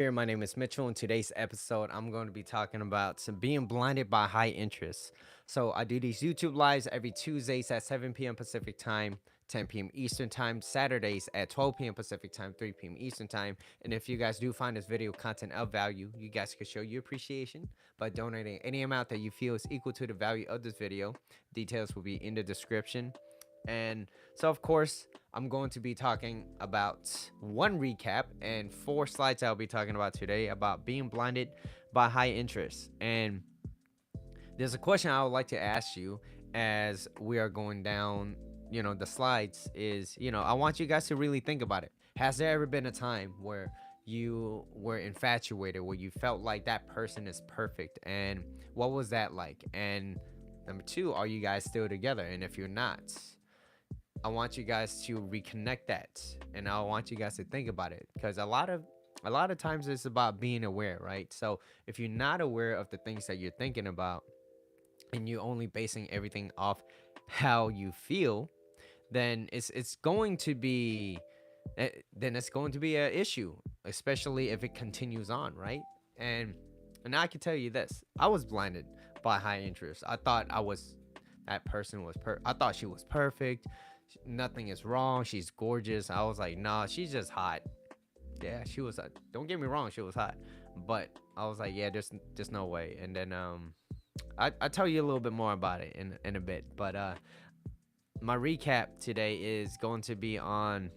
Here, my name is Mitchell. In today's episode, I'm going to be talking about some being blinded by high interest. So, I do these YouTube lives every Tuesdays at 7 p.m. Pacific time, 10 p.m. Eastern time, Saturdays at 12 p.m. Pacific time, 3 p.m. Eastern time. And if you guys do find this video content of value, you guys can show your appreciation by donating any amount that you feel is equal to the value of this video. Details will be in the description. And so, of course, I'm going to be talking about one recap and four slides I'll be talking about today about being blinded by high interest. And there's a question I would like to ask you as we are going down, the slides is, I want you guys to really think about it. Has there ever been a time where you were infatuated, where you felt like that person is perfect? And what was that like? And number two, are you guys still together? And if you're not, I want you guys to reconnect that, and I want you guys to think about it because a lot of times it's about being aware, right? So if you're not aware of the things that you're thinking about and you're only basing everything off how you feel, then it's going to be then it's going to be an issue, especially if it continues on, right? And and I can tell you this: I was blinded by high interest. I thought I was that person was I thought she was perfect. Nothing is wrong. She's gorgeous. I was like, nah, she's just hot. Yeah, she was. Don't get me wrong, she was hot, but I was like, yeah, there's no way. And then I tell you a little bit more about it in a bit. But my recap today is going to be on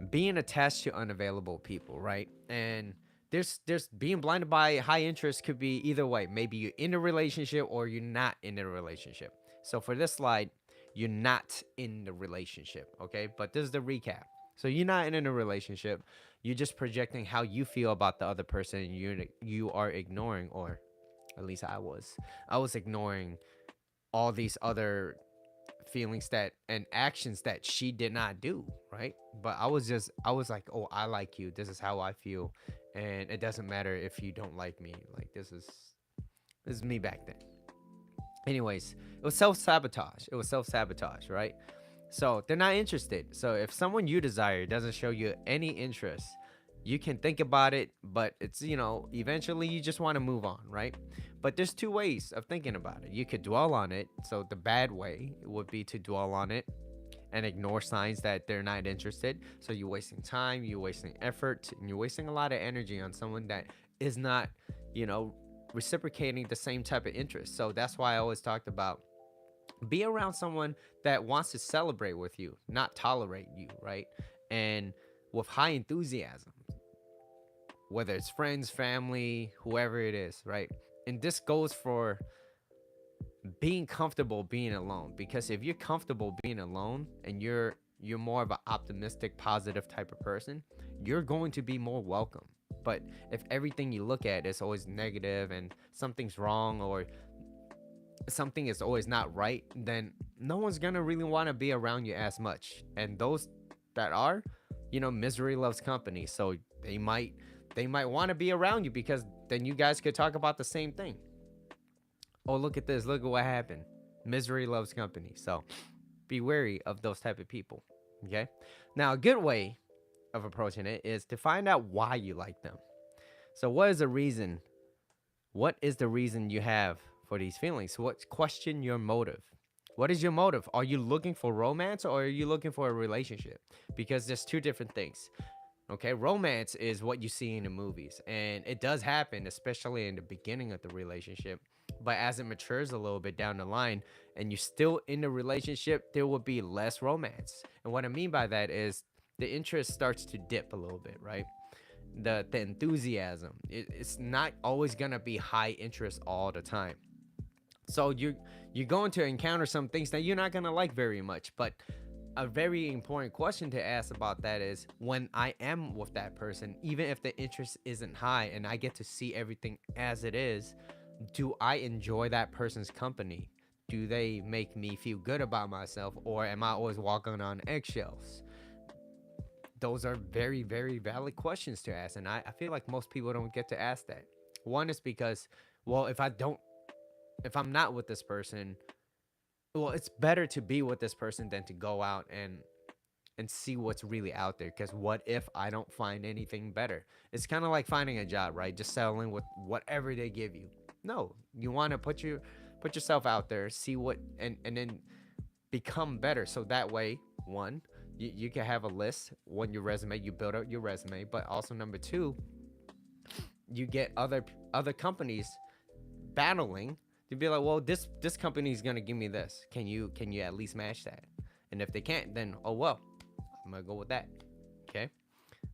being attached to unavailable people, right? And there's being blinded by high interest could be either way. Maybe you're in a relationship or you're not in a relationship. So for this slide, you're not in the relationship, okay? But this is the recap. So you're not in a relationship. You're just projecting how you feel about the other person. And you are ignoring, or at least I was. I was ignoring all these other feelings that and actions that she did not do, right? But I was like, oh, I like you, this is how I feel, and it doesn't matter if you don't like me. Like, this is me back then. Anyways, it was self-sabotage, right? So they're not interested. So if someone you desire doesn't show you any interest, you can think about it, but it's, eventually you just want to move on, right? But there's two ways of thinking about it. You could dwell on it. So the bad way would be to dwell on it and ignore signs that they're not interested. So you're wasting time, you're wasting effort, and you're wasting a lot of energy on someone that is not, you know, reciprocating the same type of interest. So that's why I always talked about be around someone that wants to celebrate with you, not tolerate you, right? And with high enthusiasm, whether it's friends, family, whoever it is, right? And this goes for being comfortable being alone, because if you're comfortable being alone and you're more of an optimistic, positive type of person, you're going to be more welcome. But if everything you look at is always negative and something's wrong or something is always not right, then no one's gonna really want to be around you as much. And those that are, misery loves company. So they might want to be around you because then you guys could talk about the same thing. Oh, look at this, look at what happened. Misery loves company. So be wary of those type of people. Okay. Now, a good way of approaching it is to find out why you like them. So what is the reason you have for these feelings? What question your motive? What is your motive? Are you looking for romance or are you looking for a relationship? Because there's two different things. Okay, romance is what you see in the movies, and it does happen, especially in the beginning of the relationship. But as it matures a little bit down the line, and you're still in the relationship, there will be less romance. And what I mean by that is the interest starts to dip a little bit, right? The enthusiasm. It's not always gonna be high interest all the time. So you're going to encounter some things that you're not gonna like very much, but a very important question to ask about that is when I am with that person, even if the interest isn't high and I get to see everything as it is, do I enjoy that person's company? Do they make me feel good about myself, or am I always walking on eggshells? Those are very, very valid questions to ask. And I feel like most people don't get to ask that. One is because, well, if I'm not with this person, well, it's better to be with this person than to go out and and see what's really out there. Because what if I don't find anything better? It's kind of like finding a job, right? Just settling with whatever they give you. No, you want to put yourself out there, see what, and then become better. So that way, one, you can have a list on your resume. You build out your resume, but also number two, you get other companies battling to be like, well, this company is gonna give me this. Can you at least match that? And if they can't, then oh well, I'm gonna go with that. Okay.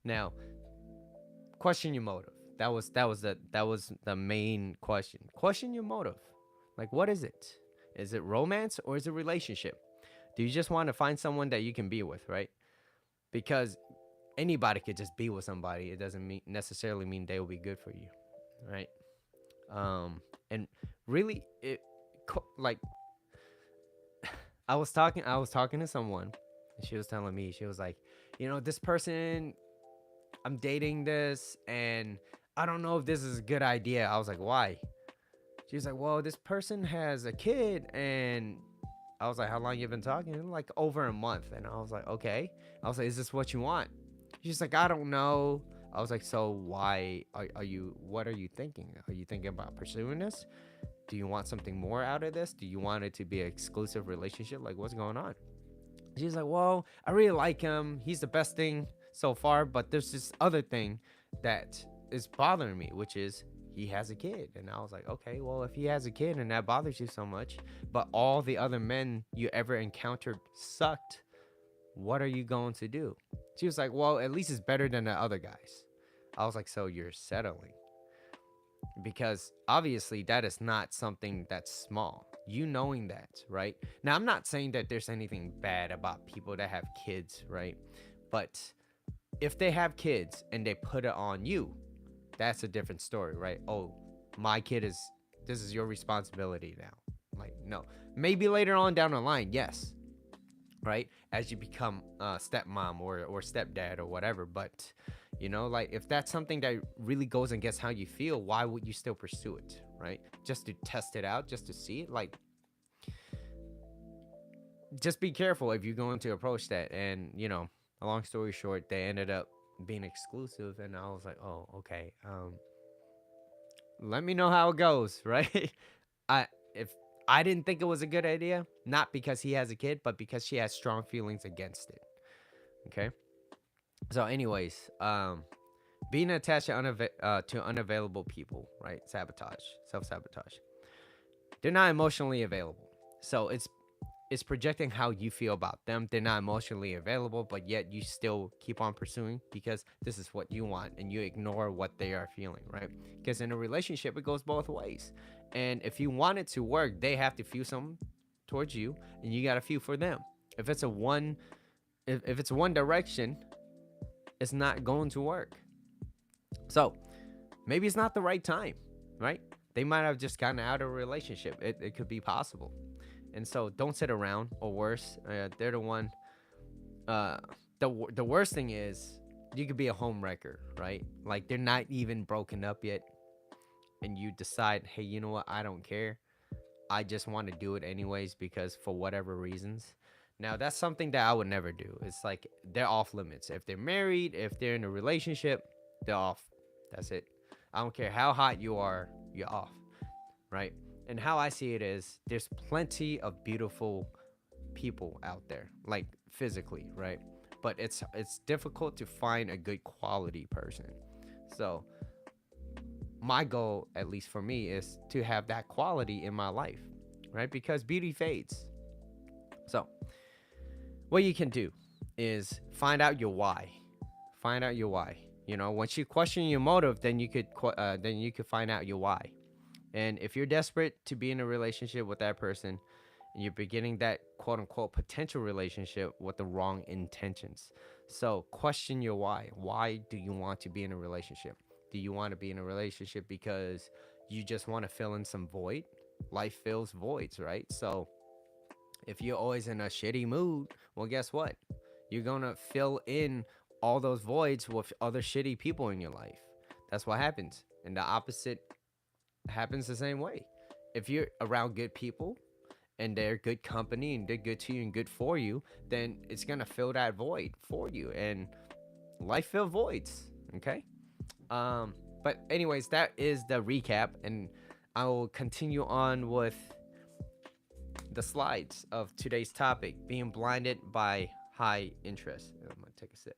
Now, question your motive. That was the main question. Question your motive. Like, what is it? Is it romance or is it relationship? Do you just want to find someone that you can be with, right? Because anybody could just be with somebody. It doesn't necessarily mean they will be good for you, right? And really, like I was talking to someone, and she was telling me, she was like, this person, I'm dating this, and I don't know if this is a good idea. I was like, why? She was like, well, this person has a kid, and I was like, how long you been talking? Like over a month. And I was like, okay. I was like, is this what you want? She's like, I don't know. I was like, so why what are you thinking? Are you thinking about pursuing this? Do you want something more out of this? Do you want it to be an exclusive relationship? Like, what's going on? She's like, well, I really like him. He's the best thing so far, but there's this other thing that is bothering me, which is he has a kid. And I was like, okay, well, if he has a kid and that bothers you so much, but all the other men you ever encountered sucked, what are you going to do? She was like, well, at least it's better than the other guys. I was like, so you're settling? Because obviously that is not something that's small. You knowing that, right? Now, I'm not saying that there's anything bad about people that have kids, right? But if they have kids and they put it on you, that's a different story, right? Oh, my kid is, this is your responsibility now. Like, no. Maybe later on down the line, yes, right? As you become stepmom or stepdad or whatever. But, like if that's something that really goes against how you feel, why would you still pursue it, right? Just to test it out, just to see it? Like, just be careful if you're going to approach that. And, a long story short, they ended up being exclusive. And I was like, oh, okay. Let me know how it goes, right? If I didn't think it was a good idea, not because he has a kid, but because she has strong feelings against it. Okay. So, anyways, being attached to unavailable people, right? Sabotage, self sabotage. They're not emotionally available, so it's projecting how you feel about them. They're not emotionally available, but yet you still keep on pursuing because this is what you want, and you ignore what they are feeling, right? Because in a relationship, it goes both ways. And if you want it to work, they have to feel something towards you, and you got to feel for them. If it's a one, if it's one direction, it's not going to work. So maybe it's not the right time, right? They might have just gotten out of a relationship. It could be possible. And so don't sit around, or worse, they're the one. Uh, the worst thing is you could be a home wrecker, right? Like they're not even broken up yet, and you decide, hey, you know what? I don't care. I just want to do it anyways because for whatever reasons. Now that's something that I would never do. It's like they're off limits. If they're married, if they're in a relationship, they're off. That's it. I don't care how hot you are, you're off, right? And how I see it is there's plenty of beautiful people out there, like physically, right? But it's difficult to find a good quality person. So my goal, at least for me, is to have that quality in my life, right? Because beauty fades. So what you can do is find out your why. Find out your why. Once you question your motive, then you could find out your why. And if you're desperate to be in a relationship with that person, and you're beginning that quote unquote potential relationship with the wrong intentions. So question your why. Why do you want to be in a relationship? Do you want to be in a relationship because you just want to fill in some void? Life fills voids, right? So if you're always in a shitty mood, well, guess what? You're going to fill in all those voids with other shitty people in your life. That's what happens. And the opposite happens the same way. If you're around good people and they're good company and they're good to you and good for you, then it's gonna fill that void for you. And life fill voids. Okay. But anyways, that is the recap, and I will continue on with the slides of today's topic: being blinded by high interest. I'm gonna take a sip.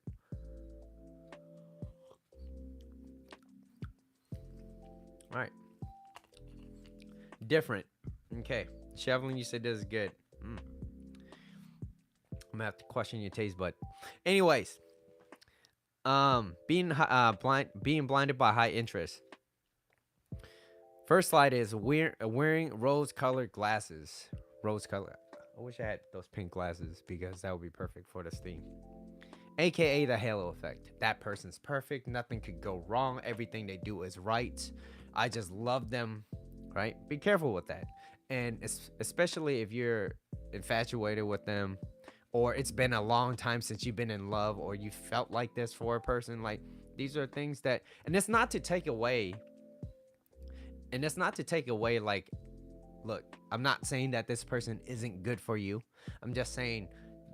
All right. Different. Okay. Chevlin, you said this is good. Mm. I'm gonna have to question your taste bud. Anyways, being blinded by high interest. First slide is wearing rose-colored glasses. Rose color. I wish I had those pink glasses because that would be perfect for this theme. AKA the halo effect. That person's perfect. Nothing could go wrong. Everything they do is right. I just love them. Right? Be careful with that. And especially if you're infatuated with them, or it's been a long time since you've been in love, or you felt like this for a person. Like, these are things that, and it's not to take away, like, look, I'm not saying that this person isn't good for you. I'm just saying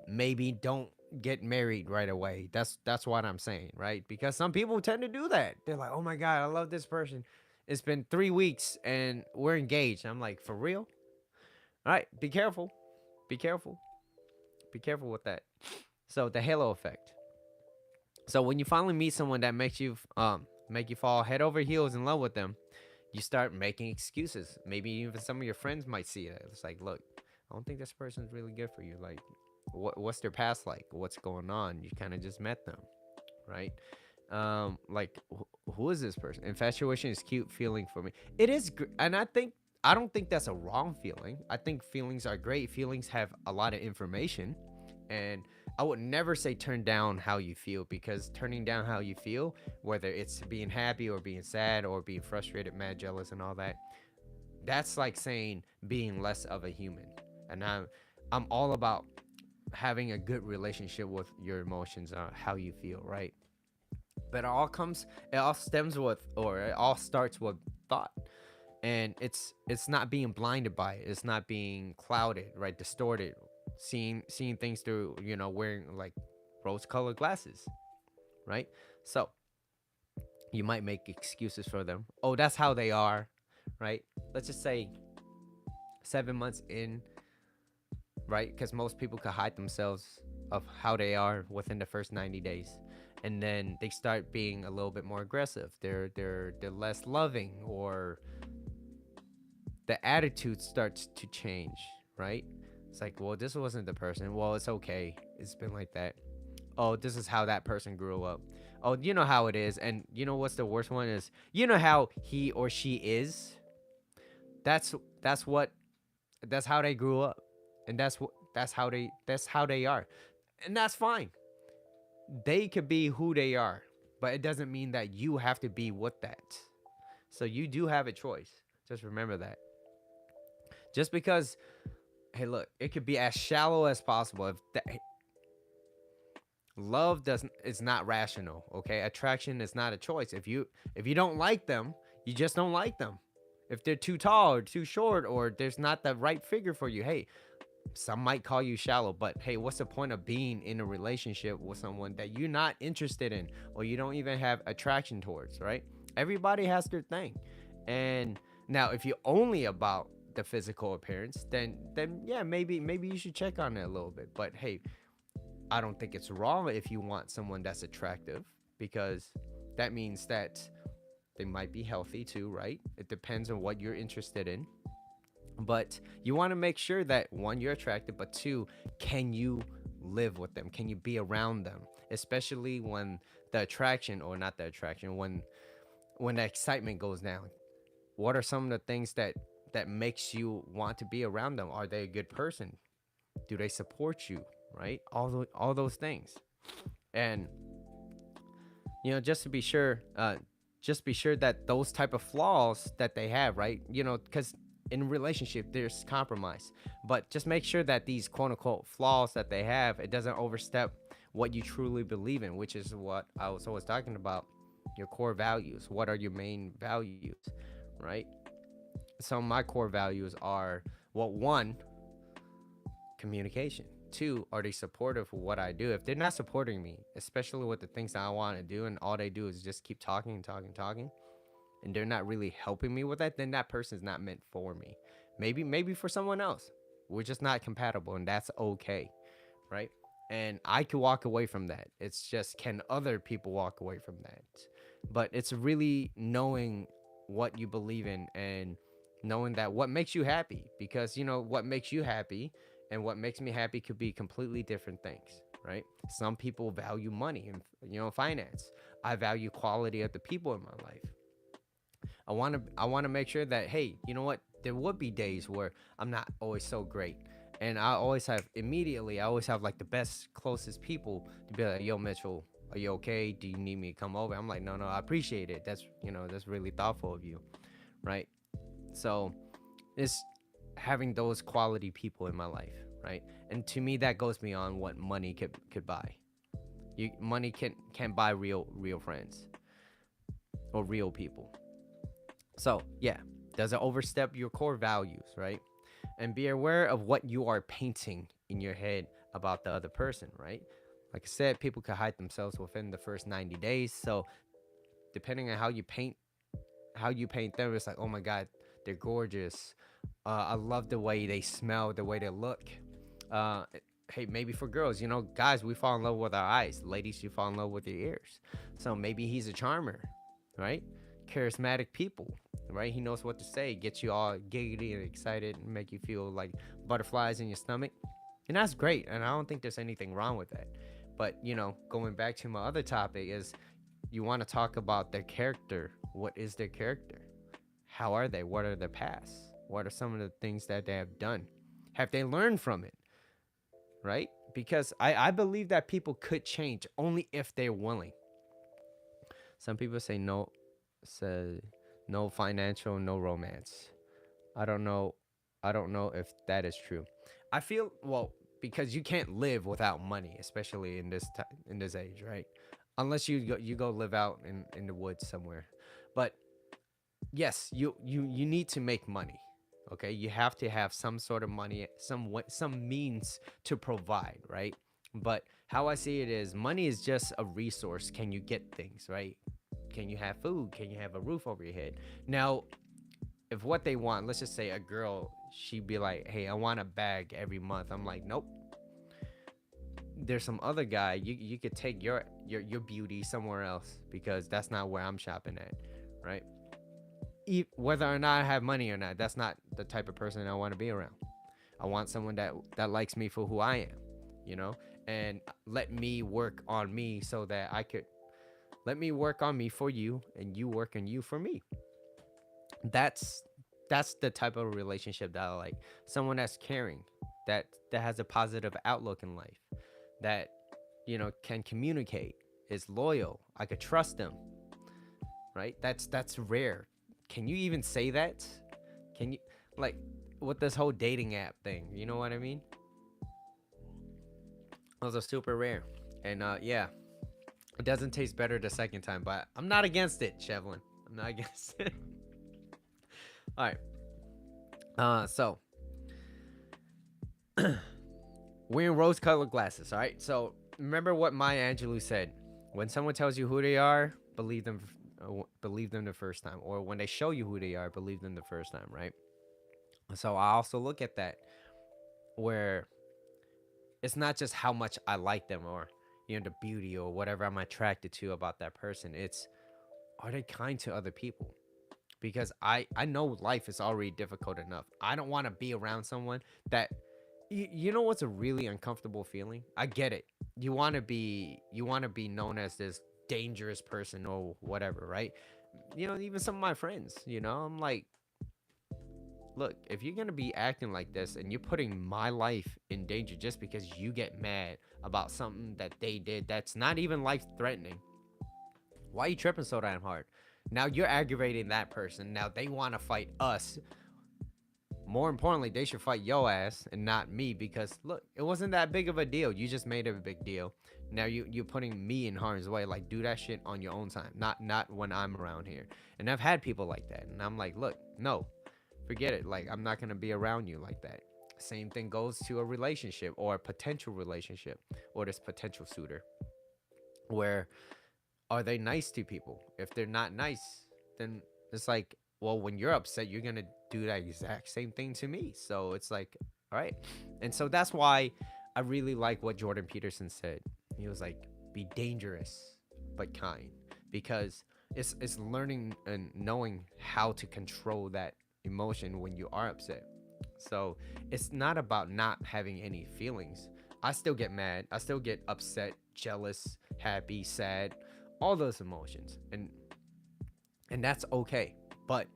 maybe don't get married right away. That's what I'm saying, right? Because some people tend to do that. They're like, "Oh my god, I love this person. It's been 3 weeks and we're engaged." I'm like, "For real?" All right, be careful. Be careful. Be careful with that. So, the halo effect. So, when you finally meet someone that makes you make you fall head over heels in love with them, you start making excuses. Maybe even some of your friends might see it. It's like, look, I don't think this person's really good for you. Like, what's their past like? What's going on? You kind of just met them, right? Like, who is this person? Infatuation is cute feeling for me. It is, and I don't think that's a wrong feeling. I think feelings are great. Feelings have a lot of information, and I would never say turn down how you feel, because turning down how you feel, whether it's being happy or being sad or being frustrated, mad, jealous, and all that, that's like saying being less of a human. And I'm all about having a good relationship with your emotions, how you feel, right? But it all stems with, or it all starts with thought. And it's not being blinded by it. It's not being clouded, right? Distorted, seeing things through, wearing like rose colored glasses, right? So you might make excuses for them. Oh, that's how they are, right? Let's just say 7 months in, right? Because most people could hide themselves of how they are within the first 90 days. And then they start being a little bit more aggressive. They're less loving, or the attitude starts to change, right? It's like, well, this wasn't the person. Well, it's okay. It's been like that. Oh, this is how that person grew up. Oh, you know how it is. And you know what's the worst one is, you know how he or she is. That's that's what that's how they grew up. And that's how they are. And that's fine. They could be who they are, but it doesn't mean that you have to be with that. So you do have a choice. Just remember that. Just because, hey, look, it could be as shallow as possible. If that, love doesn't is not rational, okay? Attraction is not a choice. If you don't like them, you just don't like them. If they're too tall or too short, or there's not the right figure for you, hey, some might call you shallow, but hey, what's the point of being in a relationship with someone that you're not interested in, or you don't even have attraction towards, right? Everybody has their thing. And now, if you're only about the physical appearance, then yeah, maybe you should check on it a little bit. But hey, I don't think it's wrong if you want someone that's attractive, because that means that they might be healthy too, right? It depends on what you're interested in. But you want to make sure that, one, you're attracted, but two, can you live with them? Can you be around them? Especially when the attraction, or not the attraction, when the excitement goes down. What are some of the things that makes you want to be around them? Are they a good person? Do they support you? Right? All those things. And just to be sure, just be sure that those type of flaws that they have, right? Because in a relationship there's compromise, but just make sure that these quote unquote flaws that they have, it doesn't overstep what you truly believe in, which is what I was always talking about: your core values. What are your main values, right? So my core values are, well, one, Communication. Two, are they supportive of what I do? If they're not supporting me, especially with the things that I want to do, and all they do is just keep talking and talking and talking, and they're not really helping me with that, then that person's not meant for me. Maybe for someone else. We're just not compatible, and that's okay, right? And I can walk away from that. It's just, can other people walk away from that? But it's really knowing what you believe in, and knowing that what makes you happy, because what makes you happy and what makes me happy could be completely different things, right? Some people value money and finance. I value quality of the people in my life. I want to make sure that, hey, you know what? There would be days where I'm not always so great, and I always have like the best, closest people to be like, "Yo, Mitchell, are you okay? Do you need me to come over?" I'm like, "No, no, I appreciate it. That's really thoughtful of you, right?" So it's having those quality people in my life, right? And to me, that goes beyond what money could buy. Money can buy real friends or real people. So yeah, does it overstep your core values, right? And be aware of what you are painting in your head about the other person, right? Like I said, people can hide themselves within the first 90 days. So depending on how you paint them, it's like, oh my god, they're gorgeous. I love the way they smell, the way they look. Uh, hey, maybe for girls, guys, we fall in love with our eyes. Ladies, you fall in love with your ears. So maybe he's a charmer, right? Charismatic people, right? He knows what to say, gets you all giggity and excited, and make you feel like butterflies in your stomach. And that's great. And I don't think there's anything wrong with that. But, going back to my other topic is, you want to talk about their character. What is their character? How are they? What are their past? What are some of the things that they have done? Have they learned from it? Right? Because I believe that people could change only if they're willing. Some people say no financial, no romance. I don't know. I don't know if that is true. I feel, well, because you can't live without money, especially in this age, right? Unless you go live out in the woods somewhere. But yes, you need to make money. Okay, you have to have some sort of money, some means to provide, right? But how I see it is, money is just a resource. Can you get things, right? Can you have food? Can you have a roof over your head? Now, if what they want, let's just say a girl, she'd be like, "Hey, I want a bag every month." I'm like, "Nope." There's some other guy, you could take your beauty somewhere else, because that's not where I'm shopping at, right? Whether or not I have money or not, that's not the type of person I want to be around. I want someone that likes me for who I am, and let me work on me, so that I could let me work on me for you, and you work on you for me. That's the type of relationship that I like. Someone that's caring, that has a positive outlook in life, that can communicate, is loyal. I could trust them, right? That's rare. Can you even say that? Can you, like, with this whole dating app thing? You know what I mean? Those are super rare, and yeah, it doesn't taste better the second time. But I'm not against it, Chevlin. I'm not against it. All right. So wearing rose-colored glasses. All right. So remember what Maya Angelou said: when someone tells you who they are, believe them the first time, or when they show you who they are, believe them the first time, right? So I also look at that, where it's not just how much I like them, or the beauty or whatever I'm attracted to about that person. It's, are they kind to other people? Because I know life is already difficult enough. I don't want to be around someone that, you know what's a really uncomfortable feeling? I get it. You want to be known as this dangerous person or whatever, right? Even some of my friends, I'm like, look, if you're gonna be acting like this and you're putting my life in danger just because you get mad about something that they did that's not even life threatening, why are you tripping so damn hard? Now you're aggravating that person. Now they want to fight us. More importantly, they should fight yo ass and not me, because look, it wasn't that big of a deal. You just made it a big deal. Now you're putting me in harm's way. Like, do that shit on your own time, not when I'm around here. And I've had people like that, and I'm like, look, no, forget it. Like, I'm not gonna be around you like that. Same thing goes to a relationship or a potential relationship or this potential suitor. Where are they nice to people? If they're not nice, then it's like, well, when you're upset, you're gonna do that exact same thing to me. So it's like, all right. And so that's why I really like what Jordan Peterson said. He was like, be dangerous but kind. Because it's learning and knowing how to control that emotion when you are upset. So it's not about not having any feelings. I still get mad. I still get upset, jealous, happy, sad, all those emotions. And that's okay. But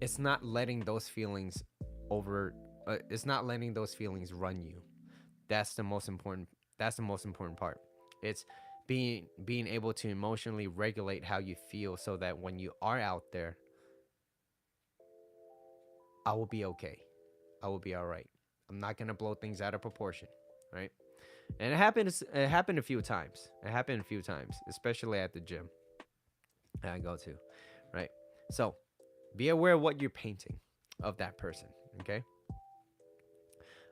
it's not letting those feelings over it's not letting those feelings run you. That's the most important that's the most important part. It's being able to emotionally regulate how you feel so that when you are out there, I will be okay. I will be all right. I'm not going to blow things out of proportion, right? And it happened a few times. It happened a few times, especially at the gym that I go to, right? So, be aware of what you're painting of that person, okay?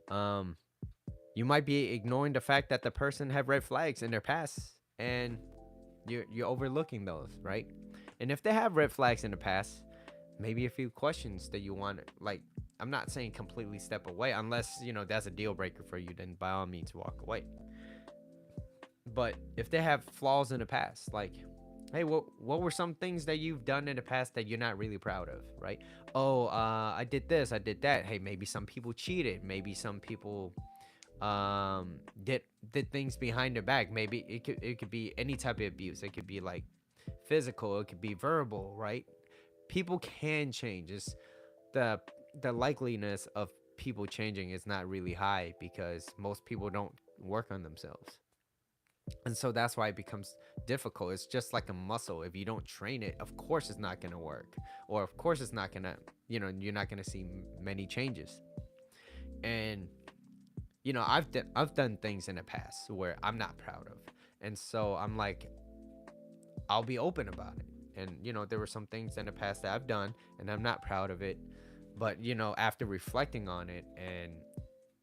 Um you might be ignoring the fact that the person have red flags in their past, and you're overlooking those, right? And if they have red flags in the past, maybe a few questions that you want, like, I'm not saying completely step away unless, that's a deal breaker for you, then by all means walk away. But if they have flaws in the past, like, hey, what were some things that you've done in the past that you're not really proud of, right? Oh, I did this, I did that. Hey, maybe some people cheated, maybe some people did did things behind their back. Maybe it could be any type of abuse. It could be like physical, it could be verbal, right? People can change. It's the the likeliness of people changing is not really high because most people don't work on themselves. And so that's why it becomes difficult. It's just like a muscle. If you don't train it, of course it's not going to work. Or of course it's not going to, you're not going to see many changes. And I've done things in the past where I'm not proud of. And so I'm like, I'll be open about it. And there were some things in the past that I've done and I'm not proud of it. But after reflecting on it and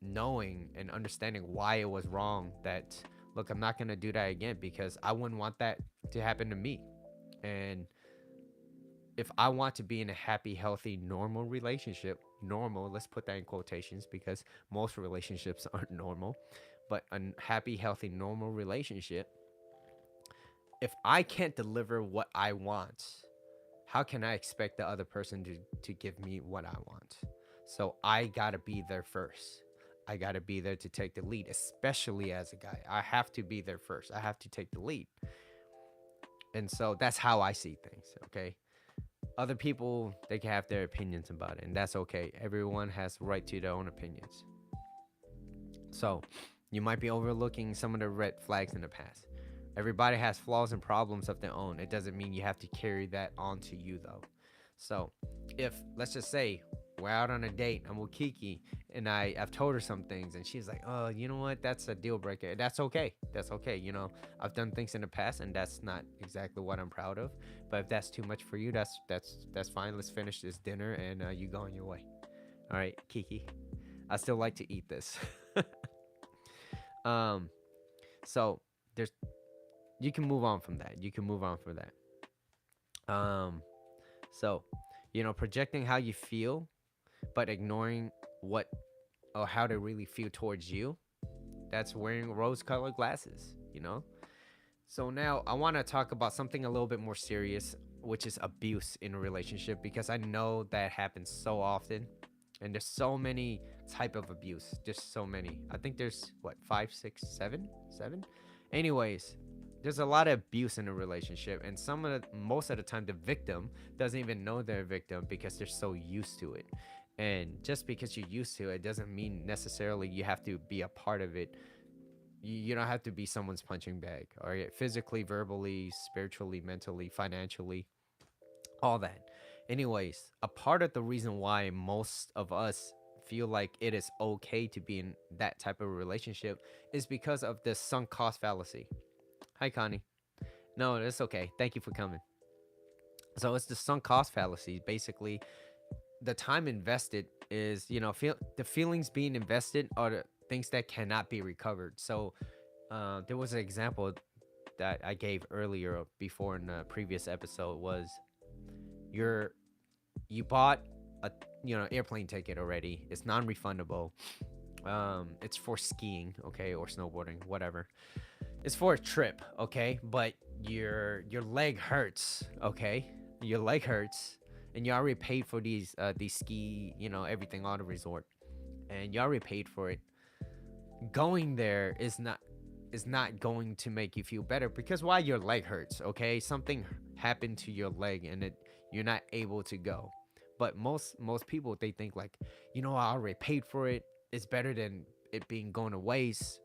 knowing and understanding why it was wrong, that look, I'm not going to do that again because I wouldn't want that to happen to me. And if I want to be in a happy, healthy, normal relationship, normal, let's put that in quotations because most relationships aren't normal, but a happy, healthy, normal relationship, if I can't deliver what I want, how can I expect the other person to give me what I want? So I gotta be there first. I gotta be there to take the lead, especially as a guy. I have to be there first. I have to take the lead. And so that's how I see things, okay? Other people, they can have their opinions about it, and that's okay. Everyone has the right to their own opinions. So you might be overlooking some of the red flags in the past. Everybody has flaws and problems of their own. It doesn't mean you have to carry that onto you, though. So, if let's just say we're out on a date, I'm with Kiki, and I've told her some things, and she's like, "Oh, you know what? That's a deal breaker." That's okay. That's okay. I've done things in the past, and that's not exactly what I'm proud of. But if that's too much for you, that's fine. Let's finish this dinner, and you go on your way. All right, Kiki. I still like to eat this. um, so there's you can move on from that. You can move on from that. So, projecting how you feel, but ignoring what or how they really feel towards you. That's wearing rose-colored glasses. So now I want to talk about something a little bit more serious, which is abuse in a relationship, because I know that happens so often, and there's so many type of abuse. Just so many. I think there's what, five, six, seven, seven. Anyways, there's a lot of abuse in a relationship, and most of the time the victim doesn't even know they're a victim because they're so used to it. And just because you're used to it doesn't mean necessarily you have to be a part of it. You don't have to be someone's punching bag, all right? Physically, verbally, spiritually, mentally, financially, all that. Anyways, a part of the reason why most of us feel like it is okay to be in that type of relationship is because of the sunk cost fallacy. Hi, Connie. No, that's okay. Thank you for coming. So it's the sunk cost fallacy. Basically, the time invested is, feel the feelings being invested are the things that cannot be recovered. So there was an example that I gave earlier before in the previous episode was you're you bought a airplane ticket already. It's non-refundable. It's for skiing, okay, or snowboarding, whatever. It's for a trip, okay, but your leg hurts, okay, your leg hurts, and you already paid for these ski, everything on the resort, and you already paid for it. Going there is not going to make you feel better because why your leg hurts, okay? Something happened to your leg and you're not able to go. But most people they think like, I already paid for it. It's better than it being going to waste.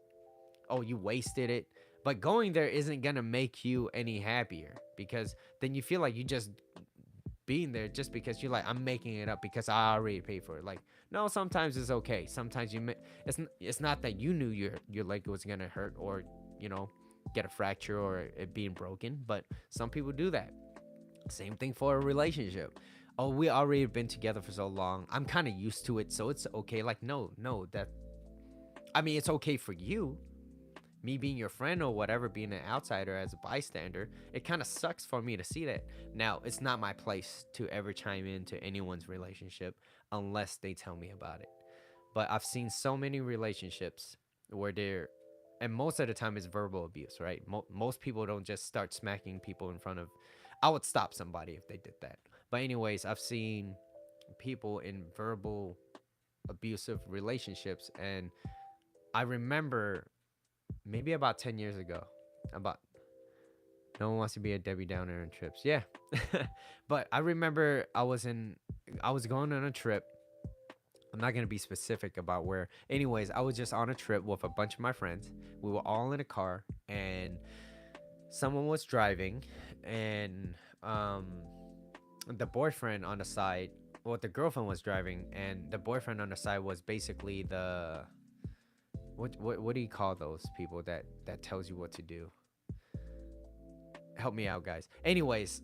Oh, you wasted it. But going there isn't gonna make you any happier because then you feel like you just being there just because you're like I'm making it up because I already paid for it. Like no, sometimes it's okay. Sometimes it's not that you knew your leg was gonna hurt or you know get a fracture or it being broken, but some people do that. Same thing for a relationship. Oh, we already been together for so long. I'm kind of used to it, so it's okay. Like no, no, that I mean it's okay for you, me being your friend or whatever, being an outsider as a bystander, it kind of sucks for me to see that. Now, it's not my place to ever chime into anyone's relationship unless they tell me about it. But I've seen so many relationships where and most of the time it's verbal abuse, right? Most people don't just start smacking people in front of. I would stop somebody if they did that. But, anyways, I've seen people in verbal abusive relationships, and I remember maybe about 10 years ago. About no one wants to be a Debbie Downer on trips. Yeah. But I remember I was going on a trip. I'm not going to be specific about where. Anyways, I was just on a trip with a bunch of my friends. We were all in a car and someone was driving and the boyfriend on the side, well the girlfriend was driving and the boyfriend on the side was basically the what do you call those people that tells you what to do? Help me out, guys. Anyways,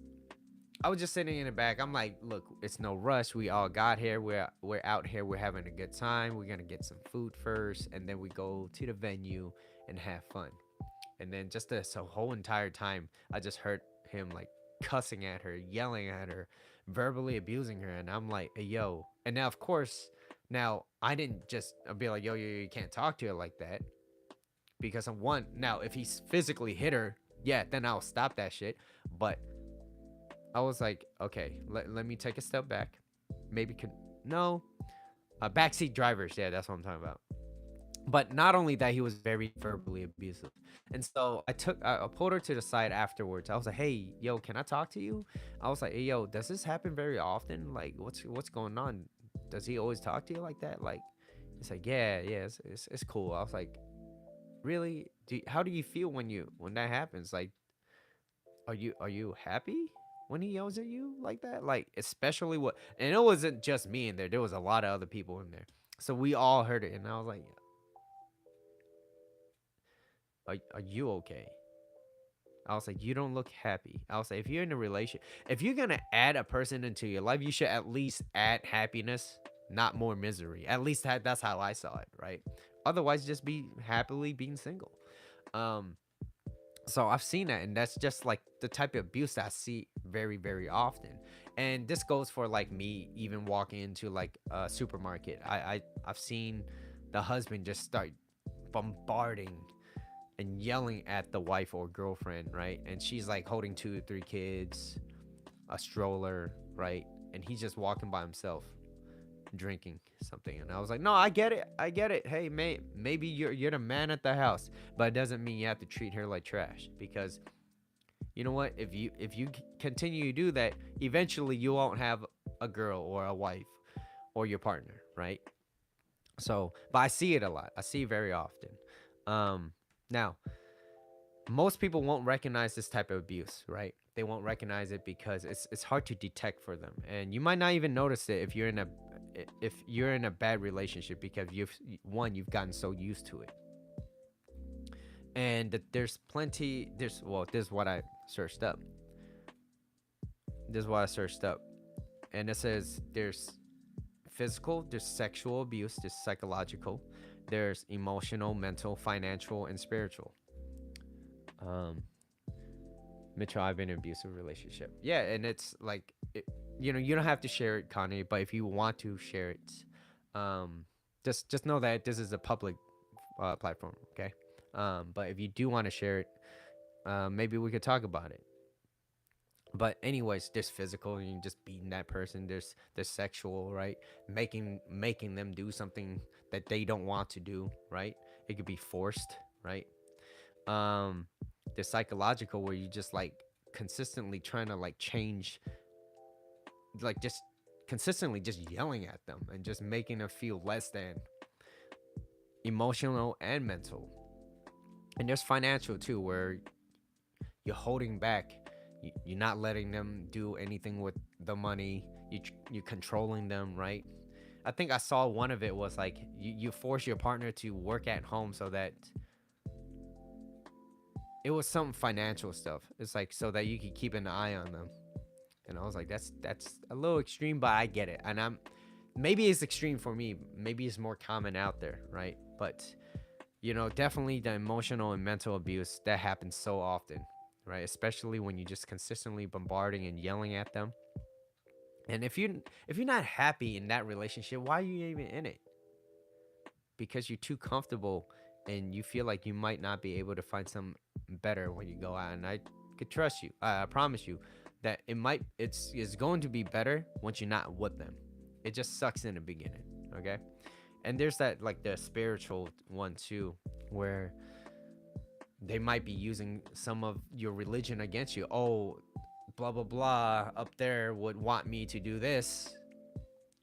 I was just sitting in the back. I'm like, look, it's no rush. We all got here. We're out here. We're having a good time. We're gonna get some food first, and then we go to the venue and have fun. And then just this whole entire time, I just heard him like cussing at her, yelling at her, verbally abusing her, and I'm like, hey, yo. And now, of course, now I didn't just be like, yo, you can't talk to her like that because I'm one. Now, if he's physically hit her, yeah, then I'll stop that shit. But I was like, okay, let me take a step back. Maybe could no, backseat drivers. Yeah, that's what I'm talking about. But not only that, he was very verbally abusive, and so I pulled her to the side afterwards. I was like, hey, yo, can I talk to you? I was like, hey, yo, does this happen very often? Like, what's going on? Does he always talk to you like that? Like, he's like, yeah, yeah, it's cool. I was like, really? How do you feel when that happens? Like, are you happy when he yells at you like that? Like, especially what? And it wasn't just me in there. There was a lot of other people in there, so we all heard it. And I was like, are you okay? I was like, you don't look happy. I was like, if you're in a relation, if you're gonna add a person into your life, you should at least add happiness, not more misery. At least that's how I saw it, right? Otherwise, just be happily being single. Um, so I've seen that, and that's just like the type of abuse that I see very, very often. And this goes for like me even walking into like a supermarket. I've seen the husband just start bombarding and yelling at the wife or girlfriend, right? And she's like holding 2 or 3 kids, a stroller, right? And he's just walking by himself drinking something. And I was like, no, I get it, I get it. Hey, mate, maybe you're the man at the house, but it doesn't mean you have to treat her like trash. Because you know what, if you continue to do that, eventually you won't have a girl or a wife or your partner, right? So but I see it a lot, I see it very often. Now most people won't recognize this type of abuse, right? They won't recognize it because it's hard to detect for them, and you might not even notice it if you're in a bad relationship because you've gotten so used to it. And there's plenty. This is what I searched up. This is what I searched up, and it says there's physical, there's sexual abuse, there's psychological, there's emotional, mental, financial, and spiritual. Um, Mitchell, I've been in an abusive relationship. Yeah, and it's like, you don't have to share it, Connie, but if you want to share it, um, just know that this is a public platform, okay? But if you do want to share it, maybe we could talk about it. But anyways, there's physical, you just beating that person. There's sexual, right? Making them do something that they don't want to do, right? It could be forced, right? Um, there's psychological, where you just like consistently trying to like change, like just consistently just yelling at them and just making them feel less than. Emotional and mental. And there's financial too, where you're holding back. You're not letting them do anything with the money. You're controlling them, right? I think I saw one of it was like you force your partner to work at home so that it was some financial stuff. It's like so that you can keep an eye on them. And I was like, that's a little extreme, but I get it. And maybe it's extreme for me. Maybe it's more common out there, right? But definitely the emotional and mental abuse that happens so often, right? Especially when you're just consistently bombarding and yelling at them. And if you're not happy in that relationship, why are you even in it? Because you're too comfortable and you feel like you might not be able to find some better when you go out. And I could trust you. I promise you that it's going to be better once you're not with them. It just sucks in the beginning, okay? And there's that like the spiritual one too, where they might be using some of your religion against you. Oh, blah blah blah up there would want me to do this.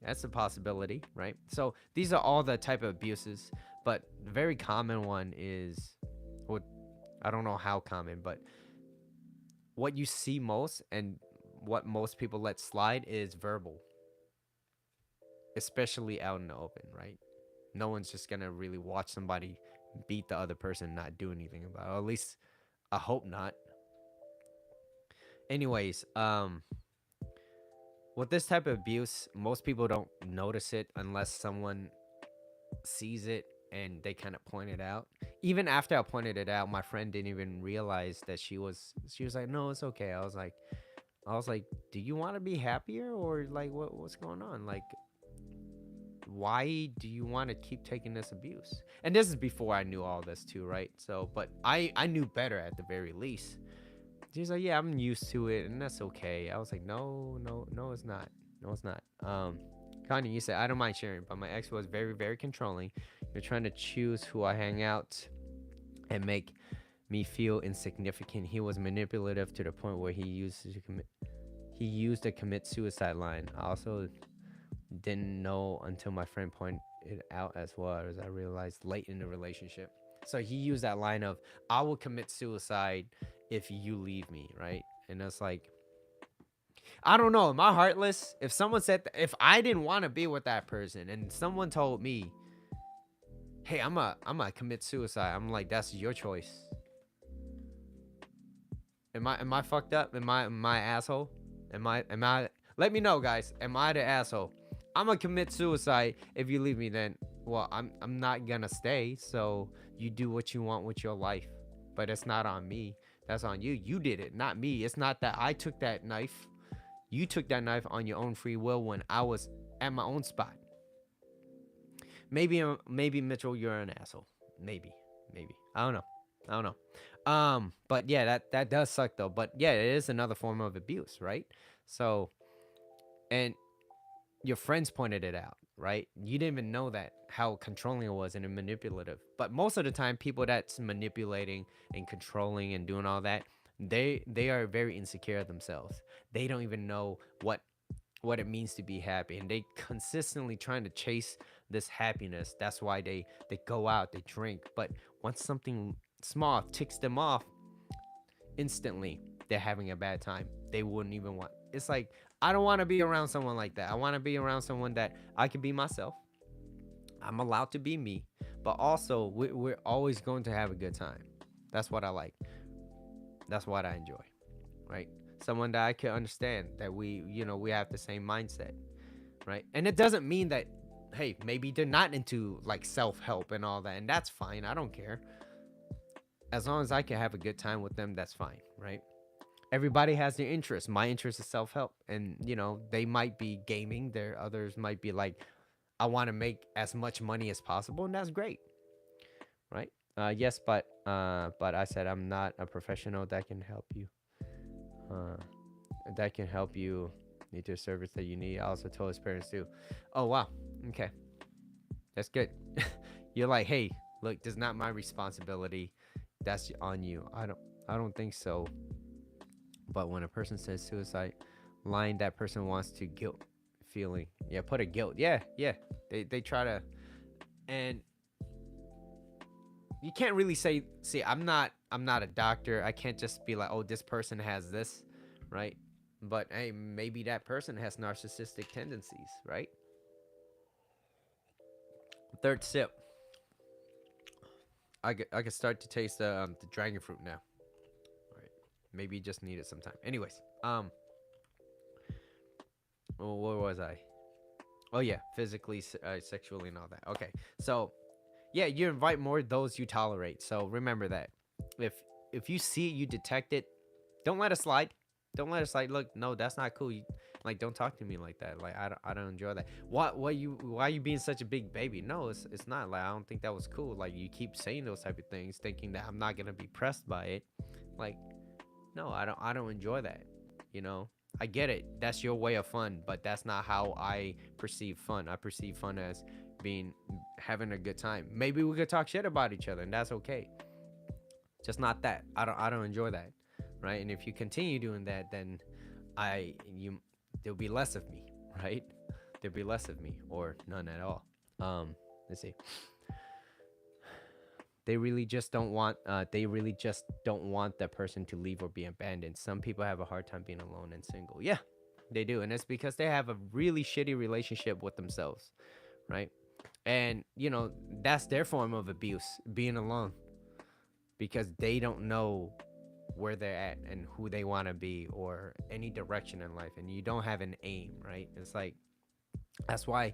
That's a possibility, right? So these are all the type of abuses, but the very common one is, well, I don't know how common, but what you see most and what most people let slide is verbal, especially out in the open, right? No one's just gonna really watch somebody beat the other person and not do anything about it. Or at least I hope not. Anyways, with this type of abuse, most people don't notice it unless someone sees it and they kind of point it out. Even after I pointed it out, my friend didn't even realize that she was like, "No, it's okay." I was like, "Do you want to be happier or like what's going on? Like why do you want to keep taking this abuse?" And this is before I knew all this too, right? So, but I knew better at the very least. She's like, "Yeah, I'm used to it, and that's okay." I was like, "No, no, no, it's not. No, it's not." Kanye, you said, "I don't mind sharing, but my ex was very, very controlling. You're trying to choose who I hang out and make me feel insignificant. He was manipulative to the point where he used to commit suicide line. I also didn't know until my friend pointed it out as well, as I realized late in the relationship." So he used that line of, "I will commit suicide if you leave me," right? And it's like, I don't know. Am I heartless? If someone said, if I didn't want to be with that person and someone told me, "Hey, I'm a commit suicide," I'm like, "That's your choice." Am I fucked up? Am I asshole? Am I let me know, guys. Am I the asshole? I'm gonna commit suicide if you leave me, then well, I'm not gonna stay. So you do what you want with your life. But it's not on me. That's on you. You did it, not me. It's not that I took that knife. You took that knife on your own free will when I was at my own spot. Maybe Mitchell, you're an asshole. Maybe. I don't know. I don't know. But yeah, that does suck though. But yeah, it is another form of abuse, right? So, and your friends pointed it out, right? You didn't even know that how controlling it was and manipulative. But most of the time, people that's manipulating and controlling and doing all that, they are very insecure themselves. They don't even know what it means to be happy, and they consistently trying to chase this happiness. That's why they go out, they drink. But once something small ticks them off, instantly they're having a bad time. They wouldn't even want. It's like, I don't want to be around someone like that. I want to be around someone that I can be myself. I'm allowed to be me, but also we're always going to have a good time. That's what I like. That's what I enjoy, right? Someone that I can understand, that we have the same mindset. right? And it doesn't mean that, hey, maybe they're not into like self-help and all that, and that's fine. I don't care. As long as I can have a good time with them, that's fine, right? Everybody has their interests. My interest is self-help, and they might be gaming. There others might be like, I want to make as much money as possible, and that's great, right? Yes, but I said I'm not a professional that can help you. Uh, that can help you need the service that you need. I also told his parents too. Oh wow, okay, that's good. You're like, hey, look, this is not my responsibility. That's on you. I don't think so. But when a person says suicide, line that person wants to guilt feeling. Yeah, put a guilt. Yeah, yeah. They try to, and you can't really say. See, I'm not a doctor. I can't just be like, oh, this person has this, right? But hey, maybe that person has narcissistic tendencies, right? Third sip. I could start to taste the dragon fruit now. All right. Maybe you just need it sometime. Anyways, where was I? Oh yeah, physically, sexually, and all that. Okay, so yeah, you invite more those you tolerate. So remember that. If if you see it, you detect it, don't let it slide. Don't let it slide. Look, no, that's not cool. Like, don't talk to me like that. Like, I don't enjoy that. Why you being such a big baby? No, it's not. Like, I don't think that was cool. Like, you keep saying those type of things, thinking that I'm not gonna be pressed by it. Like, no, I don't enjoy that. You know, I get it. That's your way of fun, but that's not how I perceive fun. I perceive fun as being having a good time. Maybe we could talk shit about each other, and that's okay. Just not that. I don't enjoy that, right? And if you continue doing that, then you there'll be less of me, right? There'll be less of me or none at all. Let's see. They really just don't want that person to leave or be abandoned. Some people have a hard time being alone and single. Yeah, they do, and it's because they have a really shitty relationship with themselves, right? And that's their form of abuse, being alone, because they don't know where they're at and who they want to be or any direction in life, and you don't have an aim, right? It's like, that's why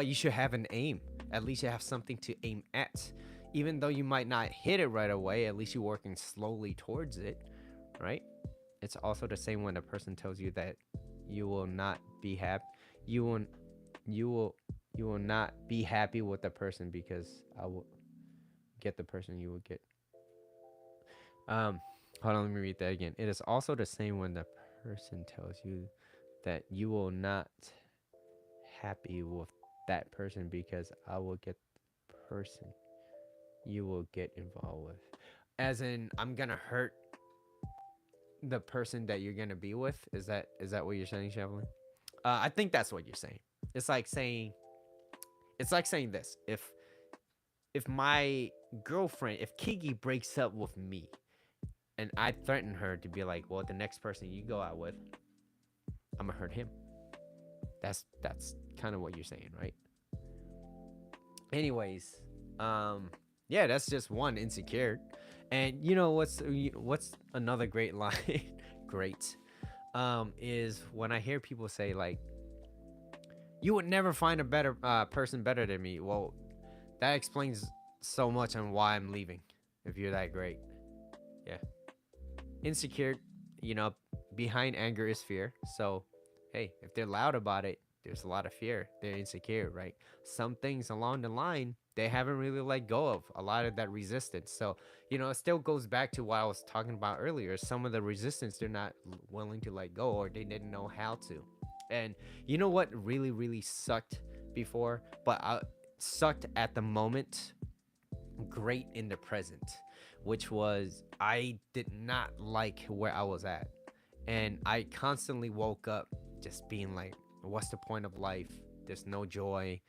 you should have an aim. At least you have something to aim at. Even though you might not hit it right away, at least you're working slowly towards it, right? It's also the same when a person tells you that you will not be happy. You will you will you will not be happy with the person because I will get the person you will get. Um Hold on, let me read that again. It is also the same when the person tells you that you will not happy with that person because I will get the person you will get involved with. As in, I'm gonna hurt the person that you're gonna be with. Is that what you're saying, Shevelin? I think that's what you're saying. It's like saying it's like saying this. If my girlfriend, if Kiki breaks up with me, and I threaten her to be like, well, the next person you go out with, I'm gonna hurt him. That's kind of what you're saying, right? Anyways, yeah, that's just one insecure. And what's another great line? Great. Is when I hear people say like, you would never find a better person better than me. Well, that explains so much on why I'm leaving. If you're that great, yeah. Insecure, you know, behind anger is fear. So, hey, if they're loud about it, there's a lot of fear. They're insecure, right? Some things along the line they haven't really let go of a lot of that resistance. So, it still goes back to what I was talking about earlier. Some of the resistance they're not willing to let go, or they didn't know how to. And you know what really, really sucked before, but I sucked at the moment, great in the present, which was I did not like where I was at. And I constantly woke up just being like, what's the point of life? There's no joy.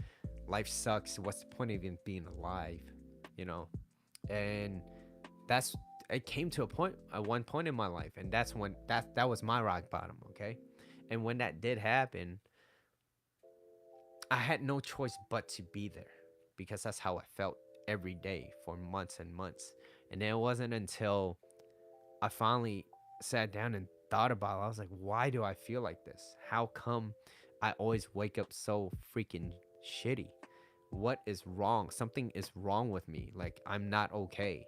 Life sucks. What's the point of even being alive? You know? And that's it came to a point at one point in my life, and that's when that was my rock bottom, okay? And when that did happen, I had no choice but to be there because that's how I felt every day for months and months. And then it wasn't until I finally sat down and thought about it. I was like, why do I feel like this? How come I always wake up so freaking shitty. What is wrong? Something is wrong with me. Like I'm not okay.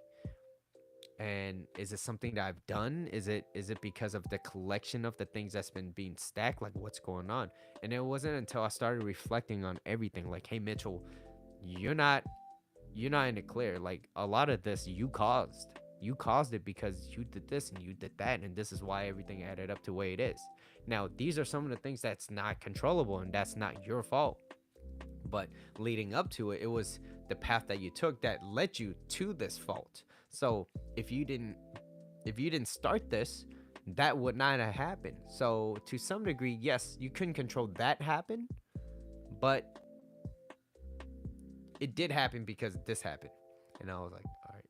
And is it something that I've done? Is it because of the collection of the things that's been being stacked? Like what's going on? And it wasn't until I started reflecting on everything, like, hey Mitchell, you're not you're not in the clear. Like a lot of this you caused. You caused it because you did this and you did that, and this is why everything added up to the way it is. Now, these are some of the things that's not controllable and that's not your fault. But leading up to it, it was the path that you took that led you to this fault. So if you didn't if you didn't start this, that would not have happened. So to some degree, yes, you couldn't control that happen, but it did happen because this happened. And I was like, all right.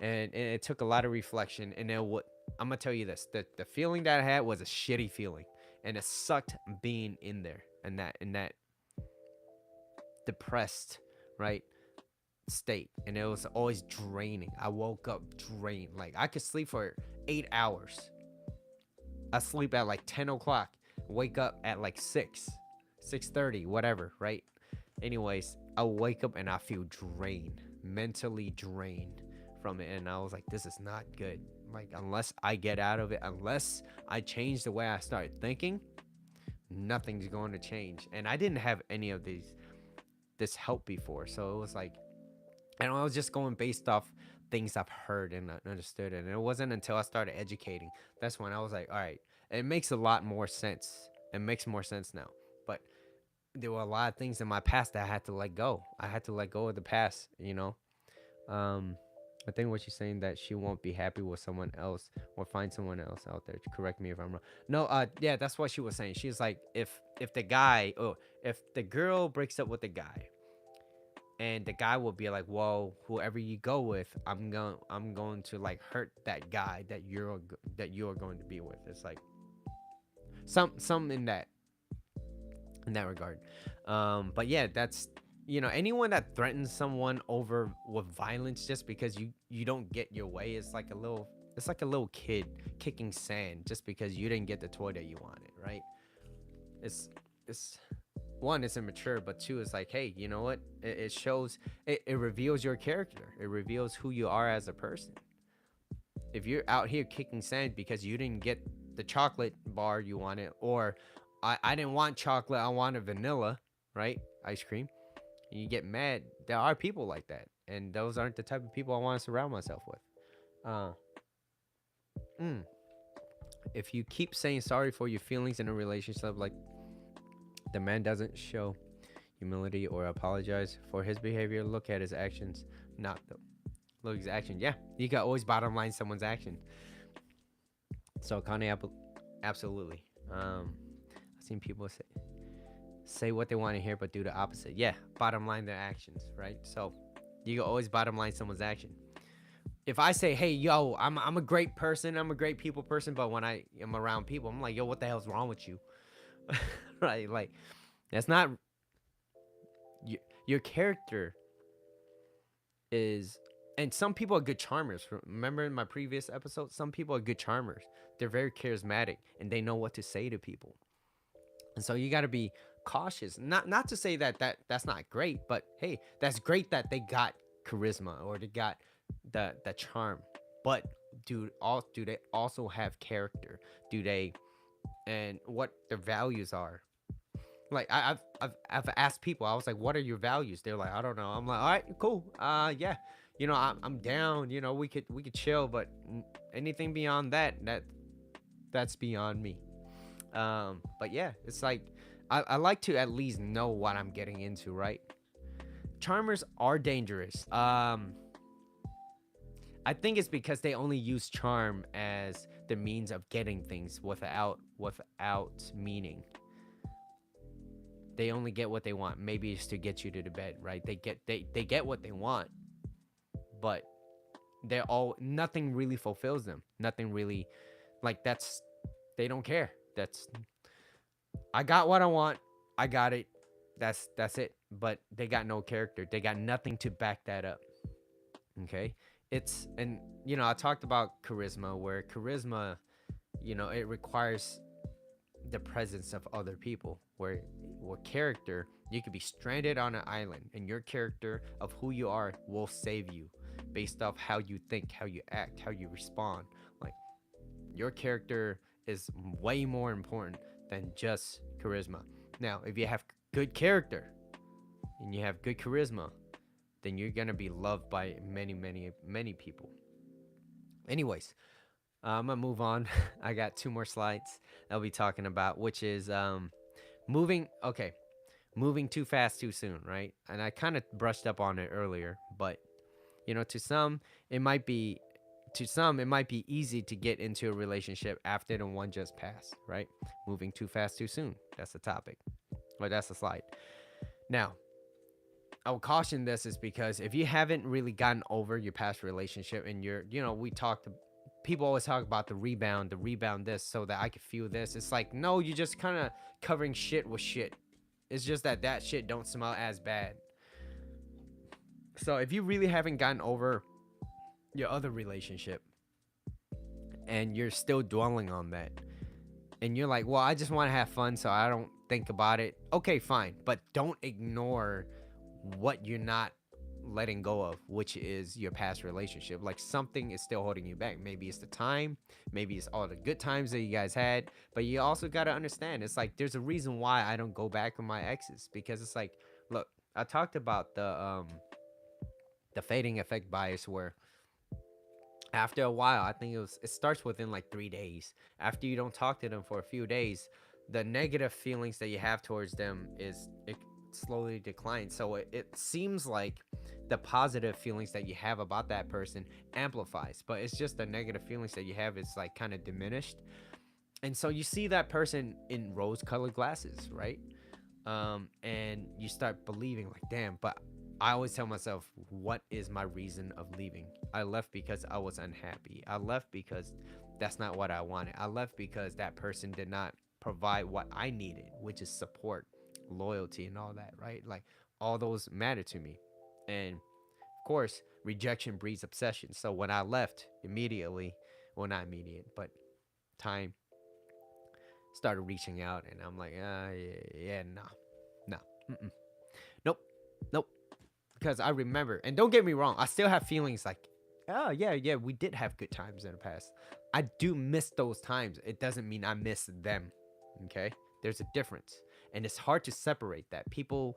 And it took a lot of reflection. And then what I'm gonna tell you this: the feeling that I had was a shitty feeling, and it sucked being in there and that depressed, right, state. And it was always draining. I woke up drained. Like I could sleep for 8 hours. I sleep at like 10 o'clock, wake up at like 6:30, whatever, right? Anyways, I wake up and I feel drained, mentally drained from it. And I was like, this is not good. Like, unless I get out of it, unless I change the way I start thinking, nothing's going to change. And I didn't have any of this help before. So it was like, and I was just going based off things I've heard and understood. And it wasn't until I started educating that's when I was like, all right, it makes a lot more sense. It makes more sense now. But there were a lot of things in my past that I had to let go. I had to let go of the past, you know. Um, I think what she's saying that she won't be happy with someone else or find someone else out there. Correct me if I'm wrong. No, yeah, that's what she was saying. She's like, if the guy, oh, if the girl breaks up with the guy, and the guy will be like, well, whoever you go with, I'm going to like hurt that guy that you're going to be with. It's like some in that regard. But yeah, that's, anyone that threatens someone over with violence just because you don't get your way is like a little kid kicking sand just because you didn't get the toy that you wanted, right? It's one, it's immature, but two, it's like, hey, you know what? It shows, it reveals your character. It reveals who you are as a person. If you're out here kicking sand because you didn't get the chocolate bar you wanted, or I didn't want chocolate, I wanted vanilla, right? Ice cream. And you get mad. There are people like that. And those aren't the type of people I want to surround myself with. Uh, mm. If you keep saying sorry for your feelings in a relationship, like the man doesn't show humility or apologize for his behavior, look at his actions, not the look at his action. Yeah, you can always bottom line someone's action. So Kanye, absolutely. I've seen people say what they want to hear, but do the opposite. Yeah, bottom line their actions, right? So you can always bottom line someone's action. If I say, hey, yo, I'm a great person, I'm a great people person, but when I am around people, I'm like, yo, what the hell's wrong with you? Right? Like, that's not your character is. And some people are good charmers. Remember in my previous episode, some people are good charmers. They're very charismatic and they know what to say to people. And so you got to be cautious. Not to say that's not great, but hey, that's great that they got charisma or they got the charm. But do they also have character? Do they, and what their values are? Like I've asked people. I was like, "What are your values?" They're like, "I don't know." I'm like, "All right, cool. Yeah, I'm down. We could chill, but anything beyond that's beyond me." But yeah, it's like I like to at least know what I'm getting into, right? Charmers are dangerous. I think it's because they only use charm as the means of getting things without meaning. They only get what they want. Maybe it's to get you to the bed, right? They get what they want, but they're all nothing really fulfills them. Nothing really, like, that's, they don't care. That's, I got what I want. I got it. That's it. But they got no character. They got nothing to back that up. Okay? It's, and I talked about charisma, where charisma, it requires the presence of other people, where character, you could be stranded on an island and your character of who you are will save you based off how you think, how you act, how you respond. Like, your character is way more important than just charisma. Now, if you have good character and you have good charisma, then you're gonna be loved by many, many, many people. Anyways, I'm gonna move on. I got two more slides I'll be talking about, which is moving. Okay, moving too fast, too soon, right? And I kind of brushed up on it earlier, but to some, it might be easy to get into a relationship after the one just passed, right? Moving too fast, too soon. That's the topic, or that's the slide. Now, I would caution this is because if you haven't really gotten over your past relationship and we talked, people always talk about the rebound this so that I could feel this. It's like, no, you just kind of covering shit with shit. It's just that shit don't smell as bad. So if you really haven't gotten over your other relationship and you're still dwelling on that, and you're like, well, I just want to have fun, so I don't think about it. Okay, fine. But don't ignore what you're not letting go of, which is your past relationship. Like, something is still holding you back. Maybe it's the time, maybe it's all the good times that you guys had, but you also got to understand, it's like there's a reason why I don't go back with my exes, because it's like, look, I talked about the fading effect bias, where after a while, I think it starts within like 3 days. After you don't talk to them for a few days, the negative feelings that you have towards them it slowly declines. So it seems like the positive feelings that you have about that person amplifies, but it's just the negative feelings that you have is like kind of diminished. And so you see that person in rose colored glasses, right? And you start believing like, damn. But I always tell myself, what is my reason of leaving? I left because I was unhappy. I left because that's not what I wanted. I left because that person did not provide what I needed, which is support, loyalty, and all that, right? Like, all those matter to me. And of course, rejection breeds obsession. So when I left immediately, well, not immediate, but time, started reaching out, and I'm like, yeah, no, no, mm-mm. Nope, nope. Because I remember, and don't get me wrong, I still have feelings like, oh yeah, we did have good times in the past. I do miss those times. It doesn't mean I miss them. Okay, there's a difference, and it's hard to separate that. People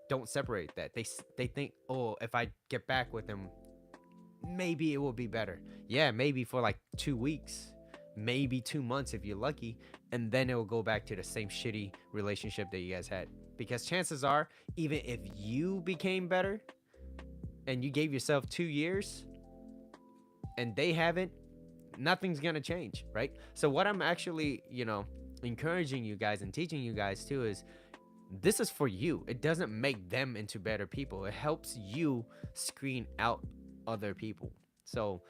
don't separate that. They think, oh, if I get back with them, maybe it will be better. Yeah, maybe for like 2 weeks, maybe 2 months if you're lucky, and then it will go back to the same shitty relationship that you guys had. Because chances are, even if you became better and you gave yourself 2 years and they haven't, nothing's gonna change, right? So what I'm actually, encouraging you guys and teaching you guys too is, this is for you. It doesn't make them into better people. It helps you screen out other people. So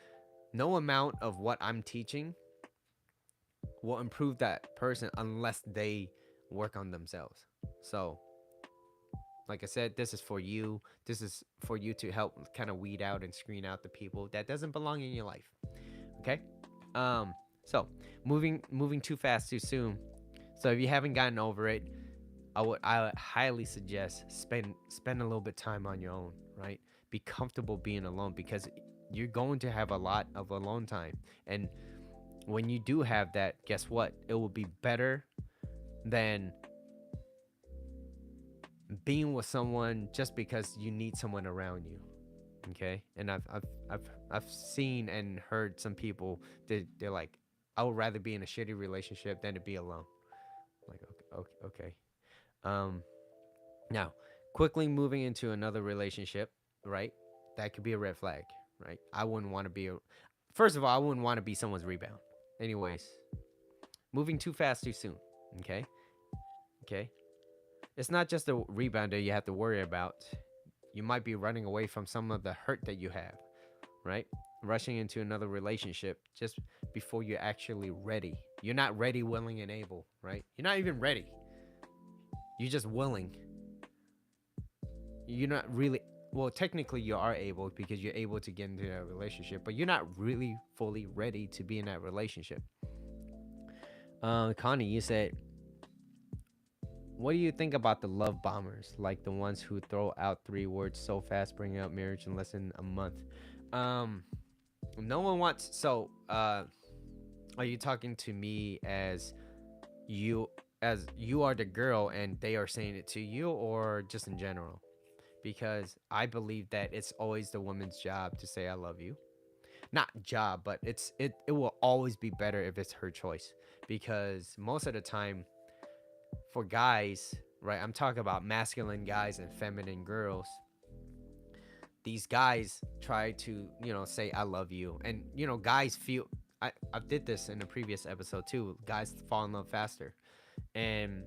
no amount of what I'm teaching will improve that person unless they work on themselves. So, like I said, this is for you. This is for you to help kind of weed out and screen out the people that doesn't belong in your life. Okay? So moving too fast too soon. So if you haven't gotten over it, I would highly suggest spend a little bit time on your own, right? Be comfortable being alone, because you're going to have a lot of alone time. And when you do have that, guess what? It will be better than being with someone just because you need someone around you. Okay? And I've seen and heard some people they're like, I would rather be in a shitty relationship than to be alone. I'm like, okay. Now, quickly moving into another relationship, right? That could be a red flag, right? I wouldn't want to be first of all, I wouldn't want to be someone's rebound. Anyways, moving too fast too soon. Okay. It's not just a rebounder you have to worry about. You might be running away from some of the hurt that you have, right? Rushing into another relationship just before you're actually ready. You're not ready, willing, and able, right? You're not even ready. You're just willing. You're not really, well, technically you are able because you're able to get into that relationship, but you're not really fully ready to be in that relationship. Connie, you said, what do you think about the love bombers, like the ones who throw out three words so fast, bringing up marriage in less than a month? Um, no one wants. So, are you talking to me you as you are the girl and they are saying it to you, or just in general? Because I believe that it's always the woman's job to say I love you. Not job, but it will always be better if it's her choice. Because most of the time, for guys, right? I'm talking about masculine guys and feminine girls. These guys try to, say I love you. And, guys feel I did this in a previous episode too. Guys fall in love faster. And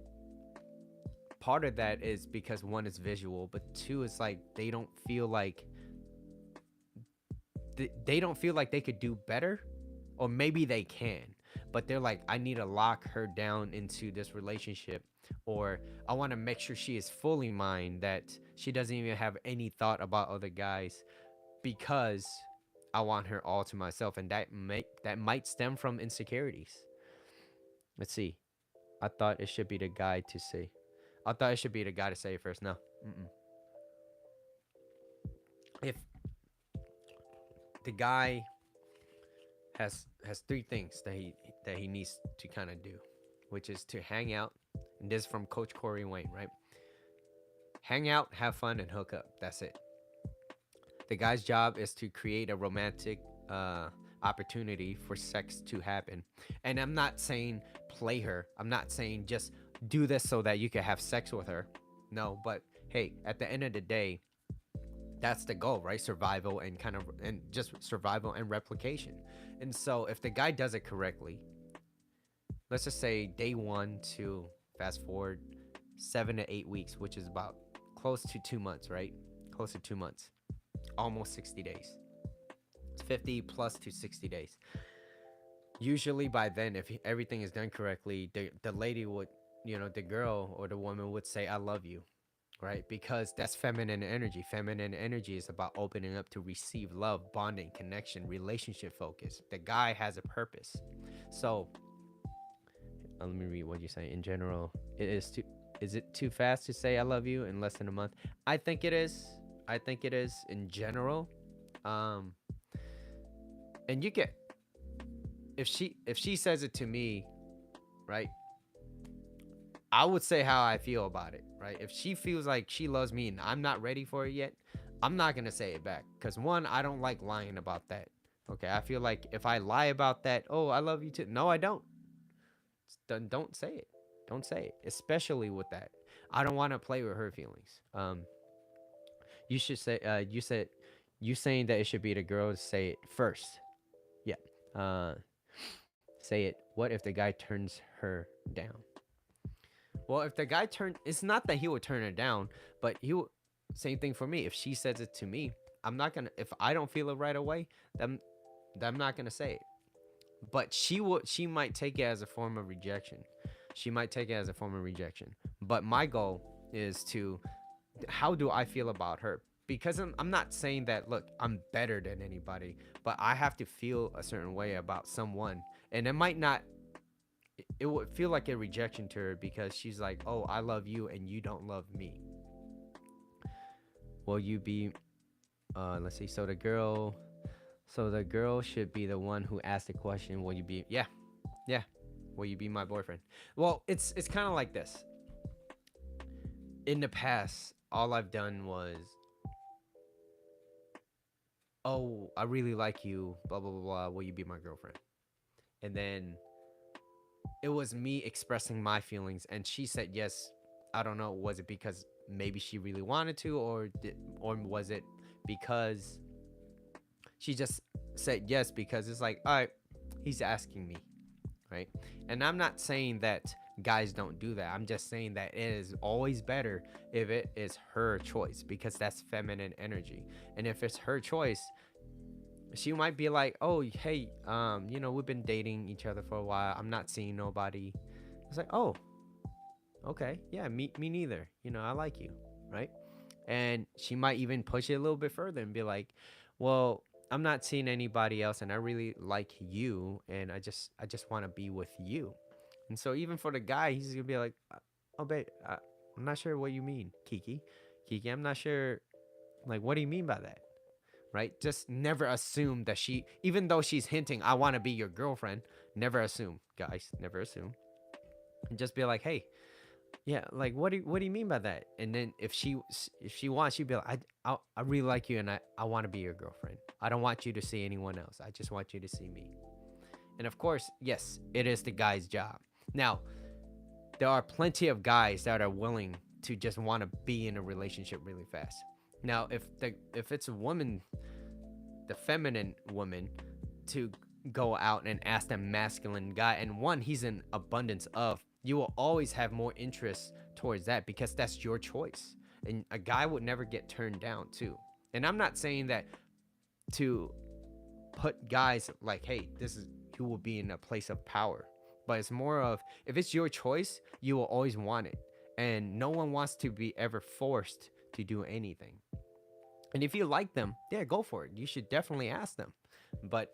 part of that is because one is visual, but two is like they don't feel like they could do better, or maybe they can, but they're like, I need to lock her down into this relationship, or I want to make sure she is fully mine, that she doesn't even have any thought about other guys, because I want her all to myself, and that might stem from insecurities. Let's see. I thought it should be the guy to say. I thought it should be the guy to say it first. No. Mm-mm. If the guy has three things that he needs to kind of do, which is to hang out. And this is from Coach Corey Wayne, right? Hang out, have fun, and hook up. That's it. The guy's job is to create a romantic opportunity for sex to happen. And I'm not saying play her. I'm not saying just do this so that you can have sex with her. No, but hey, at the end of the day, that's the goal, right? Survival and just survival and replication. And so if the guy does it correctly, let's just say day one to fast forward 7 to 8 weeks, which is about close to 2 months, right? Close to 2 months, almost 60 days. It's 50 plus to 60 days. Usually by then, if everything is done correctly, the lady would, the girl or the woman would say, I love you, right? Because that's feminine energy. Feminine energy is about opening up to receive love, bonding, connection, relationship focus. The guy has a purpose. So let me read what you say. In general, is it too fast to say I love you in less than a month? I think it is. I think it is in general. Um, and you get, if she says it to me, right? I would say how I feel about it, right? If she feels like she loves me and I'm not ready for it yet, I'm not gonna say it back. Cause one, I don't like lying about that. Okay, I feel like if I lie about that, oh, I love you too. No, I don't. Then don't say it. Don't say it, especially with that. I don't want to play with her feelings. You should say. You said you saying that it should be the girl to say it first. Yeah. Say it. What if the guy turns her down? Well, if the guy turned, it's not that he would turn her down, but he would. Same thing for me. If she says it to me, I'm not gonna. If I don't feel it right away, then I'm not gonna say it. But she might take it as a form of rejection. She might take it as a form of rejection. But my goal is to, how do I feel about her? Because I'm not saying that, look, I'm better than anybody, but I have to feel a certain way about someone. And it might not, it would feel like a rejection to her because she's like, oh, I love you and you don't love me. Will you be, let's see, so the girl should be the one who asked the question, will you be, yeah, yeah, will you be my boyfriend? Well, it's kind of like this. In the past, all I've done was, oh, I really like you, blah blah blah blah. Will you be my girlfriend? And then it was me expressing my feelings, and she said yes. I don't know. Was it because maybe she really wanted to, or was it because she just said yes because it's like, all right, he's asking me, right? And I'm not saying that guys don't do that. I'm just saying that it is always better if it is her choice, because that's feminine energy. And if it's her choice, she might be like, "Oh, hey, we've been dating each other for a while. I'm not seeing nobody." It's like, "Oh, okay, yeah, me neither. I like you, right?" And she might even push it a little bit further and be like, "Well, I'm not seeing anybody else, and I really like you, and I just want to be with you." And so even for the guy, he's gonna be like, "Oh, babe, I'm not sure what you mean, Kiki. Kiki, I'm not sure. Like, what do you mean by that?" Right? Just never assume that even though she's hinting, "I want to be your girlfriend." Never assume, guys. Never assume. And just be like, "Hey, yeah, like what do you mean by that?" And then if she wants, she'd be like, I really like you, and I want to be your girlfriend. I don't want you to see anyone else. I just want you to see me. And of course, yes, it is the guy's job. Now, there are plenty of guys that are willing to just want to be in a relationship really fast. Now, if it's a woman, the feminine woman, to go out and ask a masculine guy, and one he's in abundance of, you will always have more interest towards that because that's your choice. And a guy would never get turned down too. And I'm not saying that to put guys like, hey, this is, you will be in a place of power. But it's more of, if it's your choice, you will always want it. And no one wants to be ever forced to do anything. And if you like them, yeah, go for it. You should definitely ask them. But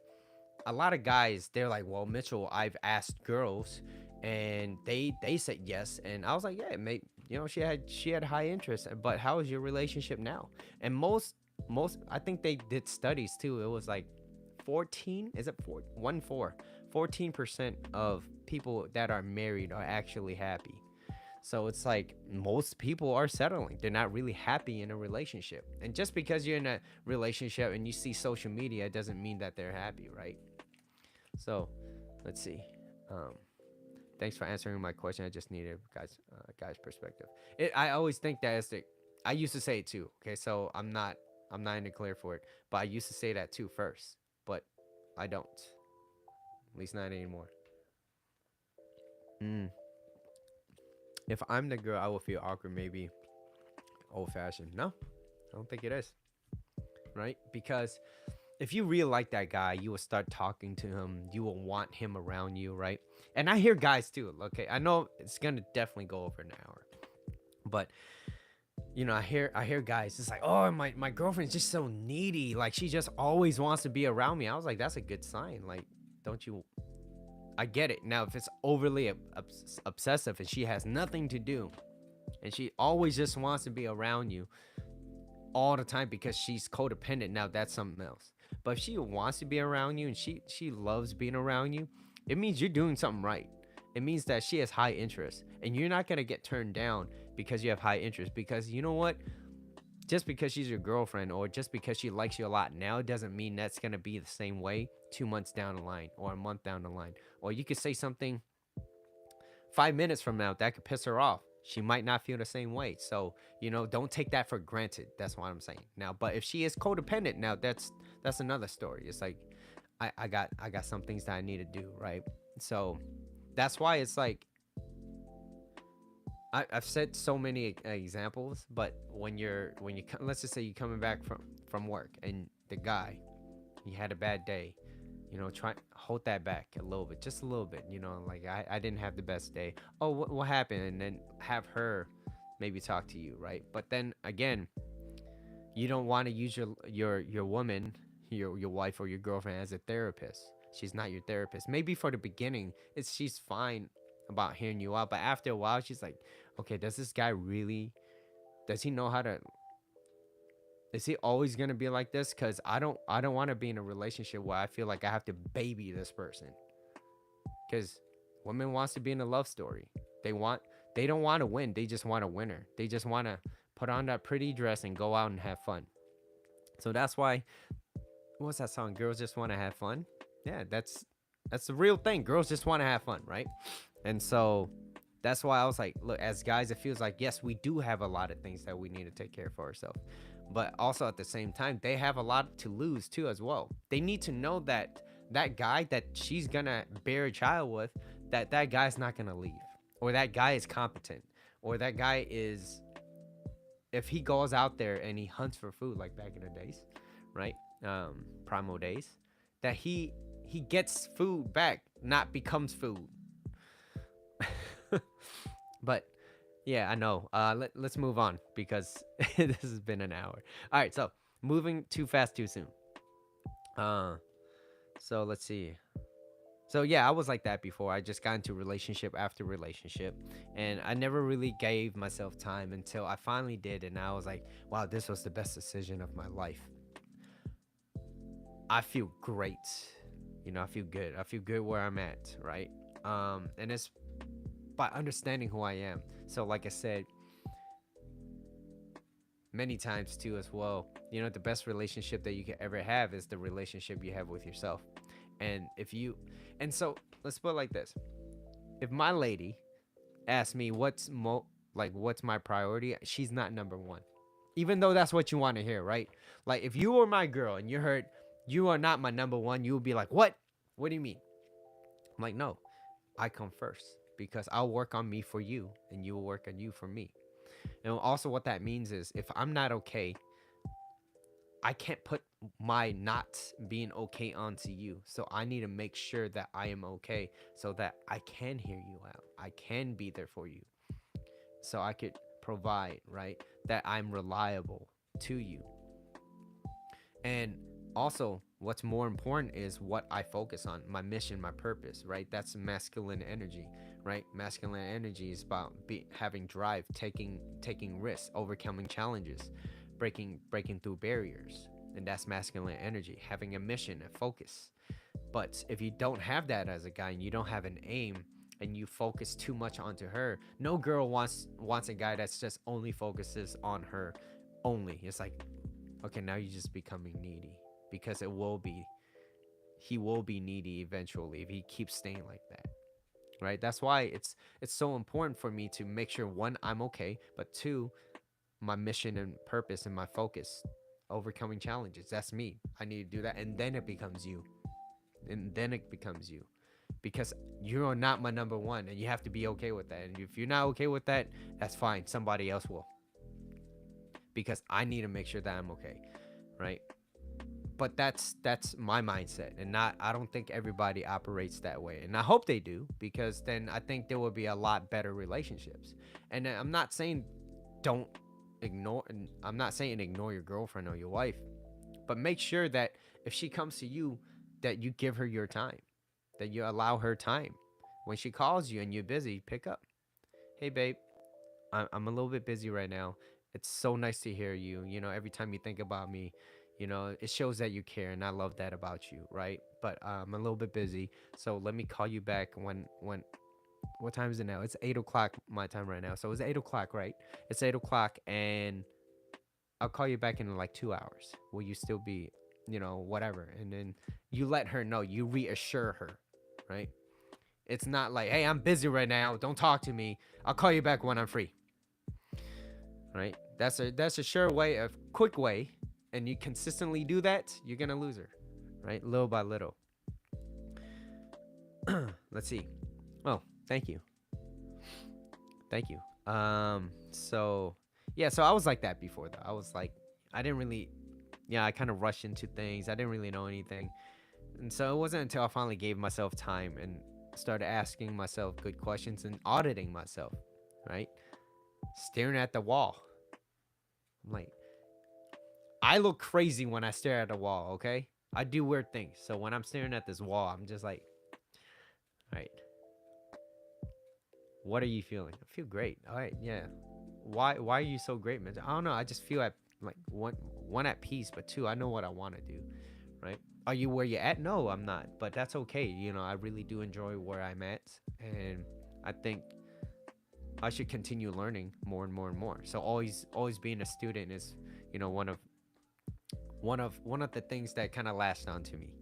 a lot of guys, they're like, well, Mitchell, I've asked girls and they said yes. And I was like, yeah, mate, she had high interest. But how is your relationship now? And most I think they did studies too. It was like 14, is it 4 1 4 14% of people that are married are actually happy. So it's like most people are settling. They're not really happy in a relationship. And just because you're in a relationship and you see social media doesn't mean that they're happy, right? So let's see. Um, Thanks for answering my question. I just needed guys perspective. I always think that is the, I used to say it too. Okay, so I'm not in the clear for it, but I used to say that too first, but I don't. At least not anymore. Mm. If I'm the girl, I will feel awkward, maybe old fashioned. No, I don't think it is. Right? Because if you really like that guy, you will start talking to him. You will want him around you, right? And I hear guys too. Okay, I know it's gonna definitely go over an hour, but I hear guys. It's like, oh, my girlfriend's just so needy. Like she just always wants to be around me. I was like, that's a good sign. Like, don't you? I get it. Now, if it's overly obsessive and she has nothing to do, and she always just wants to be around you all the time because she's codependent, now that's something else. But if she wants to be around you and she loves being around you, it means you're doing something right. It means that she has high interest, and you're not gonna get turned down because you have high interest. Because you know what? Just because she's your girlfriend or just because she likes you a lot now doesn't mean that's gonna be the same way 2 months down the line or a month down the line. Or you could say something 5 minutes from now that could piss her off. She might not feel the same way. So, don't take that for granted. That's what I'm saying. Now, but if she is codependent, now that's another story. It's like I got some things that I need to do, right? So that's why it's like I've said so many examples, but let's just say you're coming back from work and the guy, he had a bad day, try hold that back a little bit, just a little bit, like I didn't have the best day. Oh, what happened? And then have her maybe talk to you, right? But then again, you don't want to use your woman, your wife or your girlfriend as a therapist. She's not your therapist. Maybe for the beginning, she's fine about hearing you out, but after a while, she's like, okay, does this guy really? Does he know how to? Is he always gonna be like this? Cause I don't want to be in a relationship where I feel like I have to baby this person. Cause women wants to be in a love story. They don't want to win. They just want a winner. They just want to put on that pretty dress and go out and have fun. So that's why, what's that song? Girls just want to have fun. Yeah, that's the real thing. Girls just want to have fun, right? And so that's why I was like, look, as guys, it feels like yes, we do have a lot of things that we need to take care of for ourselves, but also at the same time, they have a lot to lose too as well. They need to know that that guy that she's gonna bear a child with, that guy's not gonna leave, or that guy is competent, or that guy is, if he goes out there and he hunts for food like back in the days, right? Primal days, that he gets food back, not becomes food. But yeah, I know. Let's move on because this has been an hour. All right, so moving too fast too soon. Uh, so let's see. So yeah, I was like that before. I just got into relationship after relationship, and I never really gave myself time until I finally did, and I was like, wow, this was the best decision of my life. I feel great. I feel good. I feel good where I'm at, right? And it's by understanding who I am. So like I said many times too as well, the best relationship that you can ever have is the relationship you have with yourself. And if you and so let's put it like this. If my lady asks me what's my priority, she's not number one. Even though that's what you want to hear, right? Like if you were my girl and you heard you are not my number one, you would be like, "What? What do you mean?" I'm like, "No, I come first because I'll work on me for you and you will work on you for me." And also what that means is if I'm not okay, I can't put my not being okay onto you. So I need to make sure that I am okay so that I can hear you out. I can be there for you. So I could provide, right? That I'm reliable to you. And also, what's more important is what I focus on, my mission, my purpose, right? That's masculine energy, right? Masculine energy is about having drive, taking risks, overcoming challenges, breaking through barriers. And that's masculine energy, having a mission, a focus. But if you don't have that as a guy and you don't have an aim and you focus too much onto her, no girl wants a guy that's just only focuses on her only. It's like, okay, now you're just becoming needy because he will be needy eventually if he keeps staying like that. Right? That's why it's so important for me to make sure one, I'm okay, but two, my mission and purpose and my focus, overcoming challenges. That's me. I need to do that, and then it becomes you. And then it becomes you. Because you are not my number one, and you have to be okay with that. And if you're not okay with that, that's fine. Somebody else will. Because I need to make sure that I'm okay, right? But that's my mindset, and not I don't think everybody operates that way, and I hope they do because then I think there will be a lot better relationships. And I'm not saying don't ignore, and I'm not saying ignore your girlfriend or your wife, but make sure that if she comes to you, that you give her your time, that you allow her time. When she calls you and you're busy, pick up. Hey babe, I'm a little bit busy right now. It's so nice to hear you. Every time you think about me, it shows that you care, and I love that about you, right? But I'm a little bit busy, so let me call you back when. What time is it now? It's 8 o'clock my time right now. So it's 8 o'clock, right? It's 8 o'clock, and I'll call you back in like 2 hours. Will you still be, whatever? And then you let her know. You reassure her, right? It's not like, hey, I'm busy right now. Don't talk to me. I'll call you back when I'm free, right? That's a sure way, a quick way, and you consistently do that, you're gonna lose her, right? Little by little. Let's see. Oh, thank you, thank you. So yeah, so I was like that before though. I was like, I didn't really, yeah, I kind of rushed into things. I didn't really know anything, and so it wasn't until I finally gave myself time and started asking myself good questions and auditing myself, right? Staring at the wall. I'm like, I look crazy when I stare at a wall, okay? I do weird things. So when I'm staring at this wall, I'm just like, all right, what are you feeling? I feel great. All right, yeah. Why are you so great, man? I don't know. I just feel at like one at peace, but two, I know what I want to do, right? Are you where you're at? No, I'm not. But that's okay. I really do enjoy where I'm at, and I think I should continue learning more and more and more. So always being a student is, one of the things that kind of latched onto me,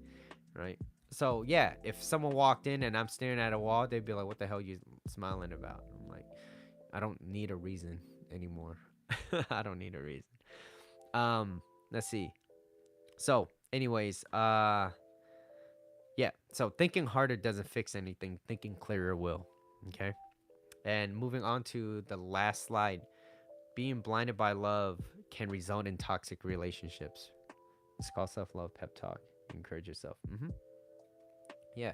right? So yeah, if someone walked in and I'm staring at a wall, they'd be like, "What the hell are you smiling about?" I'm like, I don't need a reason anymore. I don't need a reason. Let's see. So, anyways, yeah. So thinking harder doesn't fix anything. Thinking clearer will. Okay. And moving on to the last slide, being blinded by love can result in toxic relationships. It's called self-love pep talk. Encourage yourself. Yeah.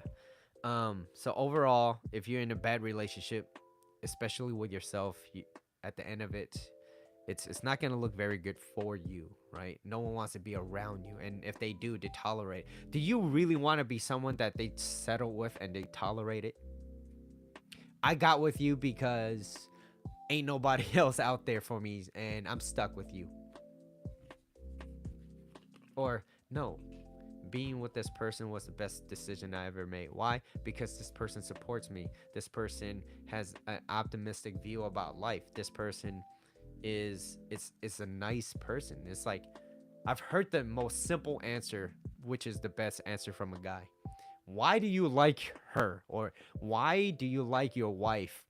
So overall, if you're in a bad relationship, especially with yourself, at the end of it, It's not going to look very good for you, right? No one wants to be around you, and if they do, they tolerate. Do you really want to be someone that they settle with and they tolerate it? I got with you because ain't nobody else out there for me and I'm stuck with you. Or no, being with this person was the best decision I ever made. Why? Because this person supports me. This person has an optimistic view about life. This person is a nice person. It's like I've heard the most simple answer, which is the best answer from a guy. Why do you like her? Or why do you like your wife?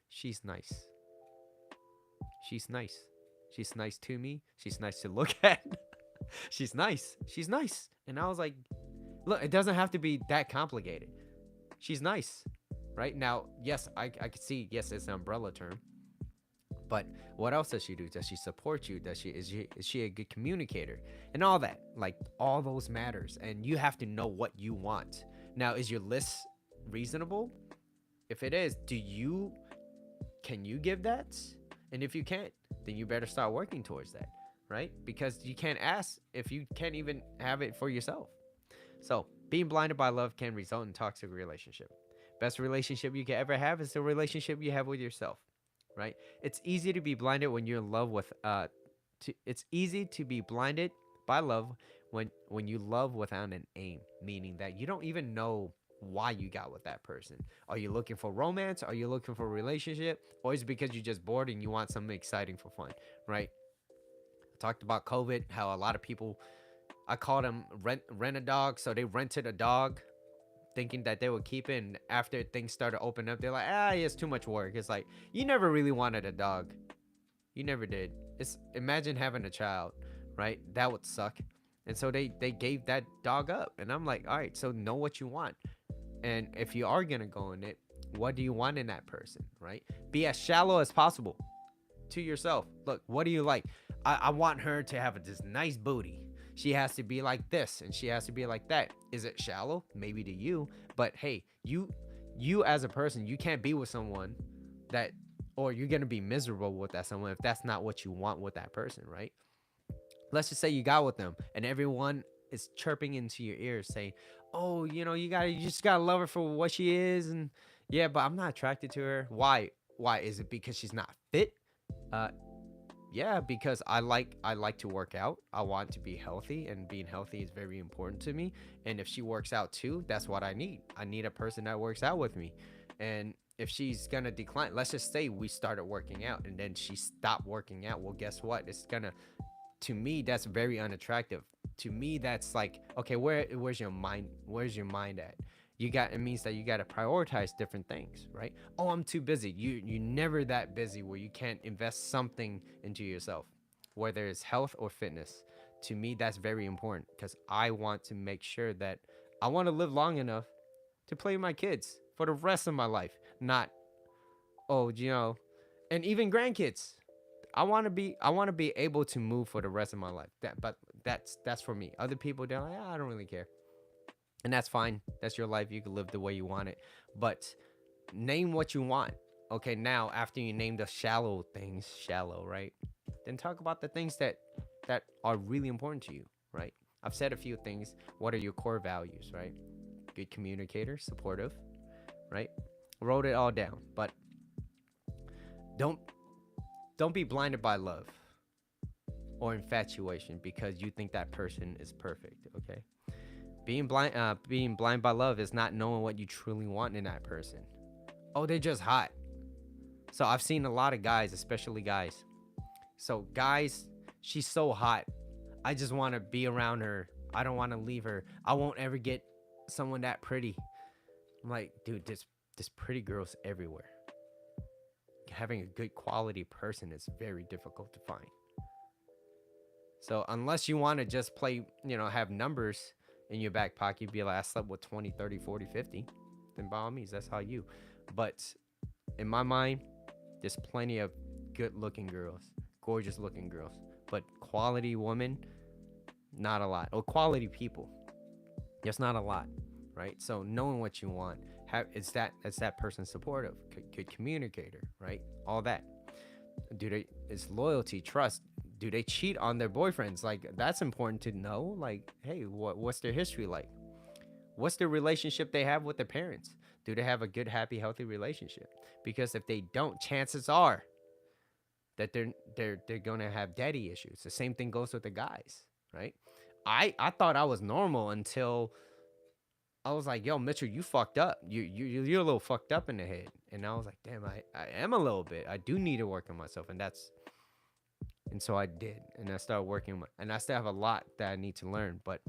She's nice. She's nice. She's nice to me. She's nice to look at. She's nice. She's nice. And I was like, look, it doesn't have to be that complicated. She's nice. Right? Now, yes, I could see, yes, it's an umbrella term. But what else does she do? Does she support you? Is she a good communicator? And all that. Like all those matters. And you have to know what you want. Now, is your list reasonable? If it is, can you give that? And if you can't, then you better start working towards that, right? Because you can't ask if you can't even have it for yourself. So being blinded by love can result in toxic relationship. Best relationship you can ever have is the relationship you have with yourself, right? It's easy to be blinded when you're in love with it's easy to be blinded by love when you love without an aim, meaning that you don't even know why you got with that person. Are you looking for romance? Are you looking for a relationship? Or is it because you're just bored and you want something exciting for fun, right? I talked about COVID, how a lot of people, I called them rent a dog. So they rented a dog thinking that they would keep it. And after things started opening up, they're like, it's too much work. It's like, you never really wanted a dog. You never did. It's imagine having a child, right? That would suck. And so they gave that dog up. And I'm like, all right, so know what you want. And if you are going to go in it, what do you want in that person, right? Be as shallow as possible to yourself. Look, what do you like? I want her to have this nice booty. She has to be like this and she has to be like that. Is it shallow? Maybe to you. But hey, you as a person, you can't be with someone that, or you're going to be miserable with that someone if that's not what you want with that person, right? Let's just say you got with them and everyone is chirping into your ears saying, oh, you just gotta love her for what she is. And yeah, but I'm not attracted to her. Why? Is it because she's not fit? uh yeah, because I like to work out. I want to be healthy, and being healthy is very important to me. And if she works out too, that's what I need a person that works out with me. And if she's gonna decline, let's just say we started working out and then she stopped working out, well, guess what? It's gonna, to me, that's very unattractive. To me, that's like, okay, where's your mind at? It means that you got to prioritize different things, right? Oh, I'm too busy. You never that busy where you can't invest something into yourself, whether it's health or fitness. To me, that's very important because I want to make sure that I want to live long enough to play with my kids for the rest of my life. Not, oh, and even grandkids. I want to be able to move for the rest of my life. But that's for me. Other people, they're like, I don't really care. And that's fine. That's your life. You can live the way you want it. But name what you want. Okay, now after you name the shallow things, shallow, right? Then talk about the things that are really important to you, right? I've said a few things. What are your core values, right? Good communicator, supportive, right? Wrote it all down. But don't don't be blinded by love or infatuation because you think that person is perfect, okay? Being blind by love is not knowing what you truly want in that person. Oh, they're just hot. So I've seen a lot of guys, especially guys. So guys, she's so hot. I just want to be around her. I don't want to leave her. I won't ever get someone that pretty. I'm like, dude, this pretty girls everywhere. Having a good quality person is very difficult to find. So unless you want to just play, have numbers in your back pocket, be like, I slept with 20, 30, 40, 50, then by all means, that's how you. But in my mind, there's plenty of good looking girls, gorgeous looking girls, but quality women, not a lot. Or quality people, there's not a lot, right? So knowing what you want, is that person supportive, good communicator, right? All that. Do they, it's loyalty, trust. Do they cheat on their boyfriends? Like, that's important to know. Like, hey, what's their history like? What's the relationship they have with their parents? Do they have a good, happy, healthy relationship? Because if they don't, chances are that they're gonna have daddy issues. The same thing goes with the guys, right? I thought I was normal until I was like, yo, Mitchell, you fucked up. You're a little fucked up in the head. And I was like, damn, I am a little bit. I do need to work on myself. And so I did. And I started working and I still have a lot that I need to learn, but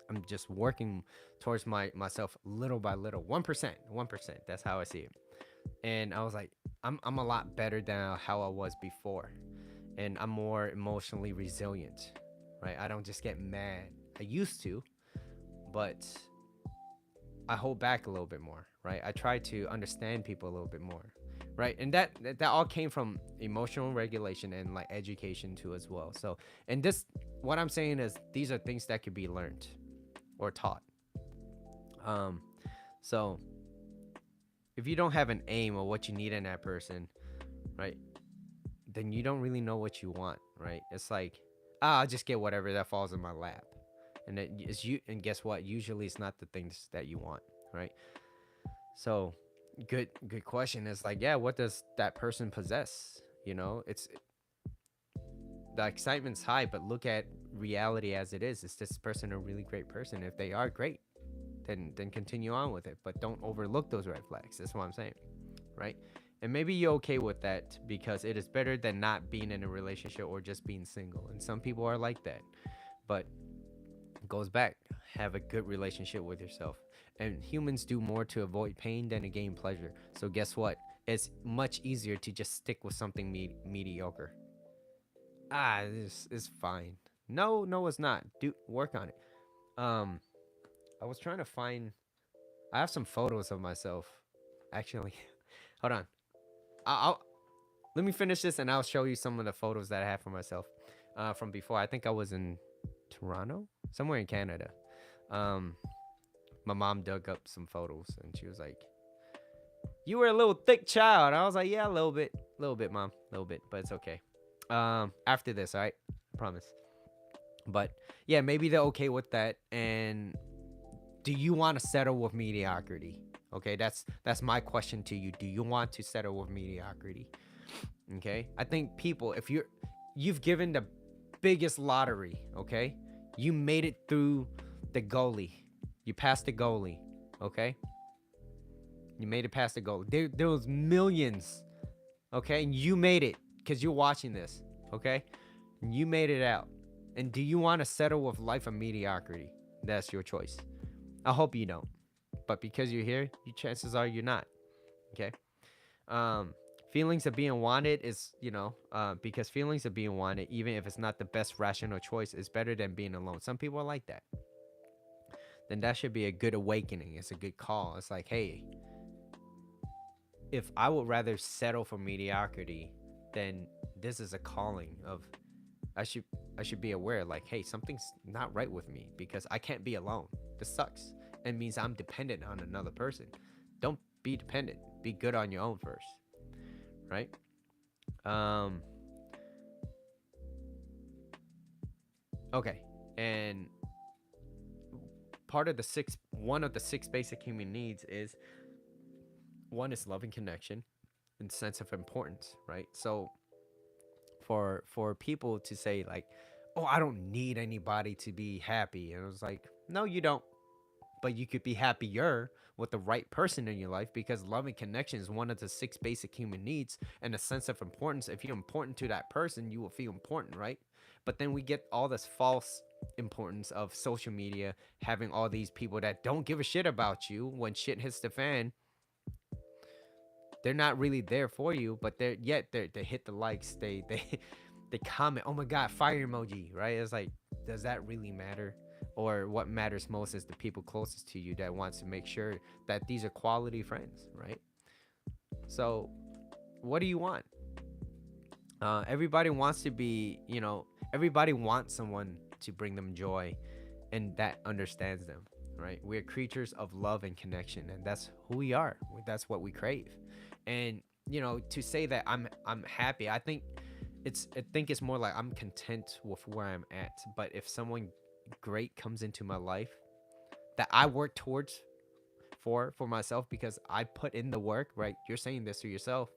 I'm just working towards myself little by little. 1%. 1%. That's how I see it. And I was like, I'm a lot better than how I was before. And I'm more emotionally resilient. Right? I don't just get mad. I used to, but I hold back a little bit more, right? I try to understand people a little bit more, right? And that all came from emotional regulation and like education too as well. So, and this, what I'm saying is these are things that could be learned or taught. Um, so if you don't have an aim of what you need in that person, right, then you don't really know what you want, right? It's like, I'll just get whatever that falls in my lap. And it is you, and guess what? Usually it's not the things that you want, right? So good question is like, yeah, what does that person possess? You know, it's the excitement's high, but look at reality as it is. Is this person a really great person? If they are great, then continue on with it, but don't overlook those red flags. That's what I'm saying, right? And maybe you're okay with that because it is better than not being in a relationship or just being single. And some people are like that, but it goes back, have a good relationship with yourself. And humans do more to avoid pain than to gain pleasure. So guess what? It's much easier to just stick with something mediocre. This is fine. No, no, it's not. Do work on it. Um, I was trying to find. I have some photos of myself. Actually, hold on. I'll let me finish this and I'll show you some of the photos that I have for myself. From before. I think I was in Toronto, somewhere in Canada. Um, my mom dug up some photos and she was like, "You were a little thick child." I was like, "Yeah, a little bit, mom, a little bit, but it's okay." After this, all right, I promise. But yeah, maybe they're okay with that. And do you want to settle with mediocrity? Okay, that's my question to you. Do you want to settle with mediocrity? Okay, I think people, if you've given the biggest lottery, okay, you made it through the goalie, you passed the goalie, okay, you made it past the goalie. There was millions, okay, and you made it because you're watching this, okay, and you made it out. And do you want to settle with life of mediocrity? That's your choice. I hope you don't, but because you're here, chances are you're not. Okay. Um, feelings of being wanted is, because feelings of being wanted, even if it's not the best rational choice, is better than being alone. Some people are like that. Then that should be a good awakening. It's a good call. It's like, hey, if I would rather settle for mediocrity, then this is a calling of I should be aware, like, hey, something's not right with me because I can't be alone. This sucks. It means I'm dependent on another person. Don't be dependent. Be good on your own first, right? Um. Okay, and one of the six basic human needs is one is love and connection, and sense of importance, right? So for people to say like, oh, I don't need anybody to be happy, and it was like, no, you don't, but you could be happier with the right person in your life, because love and connection is one of the six basic human needs, and a sense of importance. If you're important to that person, you will feel important, right? But then we get all this false importance of social media, having all these people that don't give a shit about you when shit hits the fan. They're not really there for you, but they hit the likes, they they comment, oh my god, fire emoji, right? It's like, does that really matter? Or what matters most is the people closest to you that wants to make sure that these are quality friends, right? So what do you want? Everybody wants to be, everybody wants someone to bring them joy and that understands them, right? We're creatures of love and connection, and that's who we are. That's what we crave. And to say that I'm happy. I think it's more like I'm content with where I'm at. But if someone great comes into my life that I work towards for myself because I put in the work, right? You're saying this to yourself,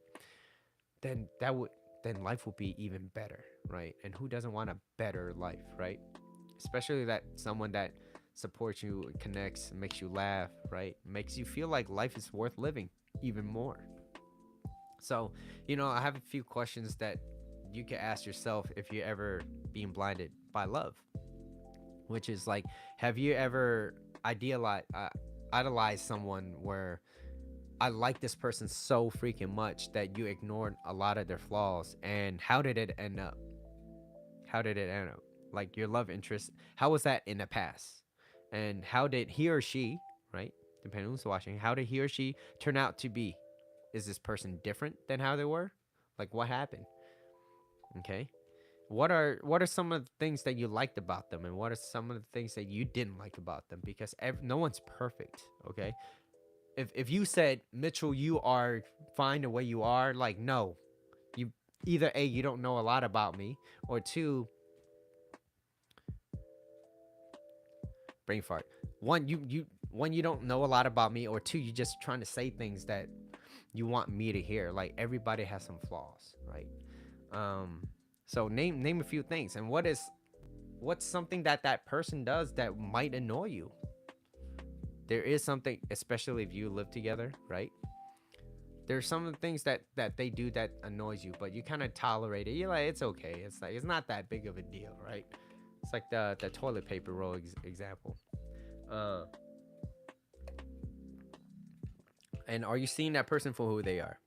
then that would then life will be even better, right? And who doesn't want a better life, right? Especially that someone that supports you, connects, makes you laugh, right? Makes you feel like life is worth living even more. So, I have a few questions that you can ask yourself if you're ever being blinded by love, which is like, have you ever idolized someone where I like this person so freaking much that you ignored a lot of their flaws? And how did it end up? How did it end up? Like your love interest, how was that in the past? And how did he or she, right? Depending on who's watching, how did he or she turn out to be? Is this person different than how they were? Like what happened? Okay. What are some of the things that you liked about them, and what are some of the things that you didn't like about them? Because no one's perfect. Okay. If you said, Mitchell, you are fine the way you are, like no, you either A, you don't know a lot about me, or two, brain fart. One, you don't know a lot about me, or two, you just trying to say things that you want me to hear. Like everybody has some flaws, right? Um, so name a few things, and what's something that that person does that might annoy you? There is something, especially if you live together, right? There's some of the things that they do that annoys you, but you kind of tolerate it. You're like, it's okay. It's like it's not that big of a deal, right? It's like the toilet paper roll example. Uh, and are you seeing that person for who they are?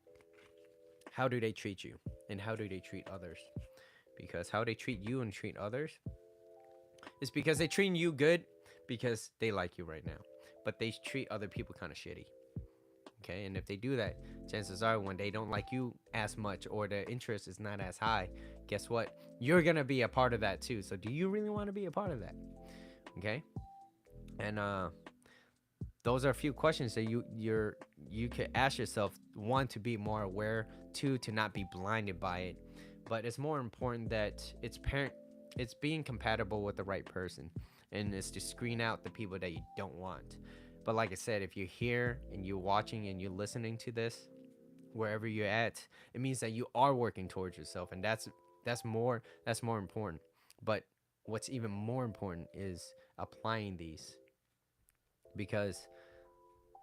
How do they treat you, and how do they treat others? Because how they treat you and treat others is because they treat you good because they like you right now, but they treat other people kind of shitty. Okay, and if they do that, chances are when they don't like you as much or their interest is not as high, guess what? You're gonna be a part of that too. So do you really want to be a part of that? Okay, and those are a few questions that you could ask yourself. One, to be more aware. Two, to not be blinded by it. But it's more important that it's being compatible with the right person, and it's to screen out the people that you don't want. But like I said, if you're here and you're watching and you're listening to this, wherever you're at, it means that you are working towards yourself, and that's more important. But what's even more important is applying these, because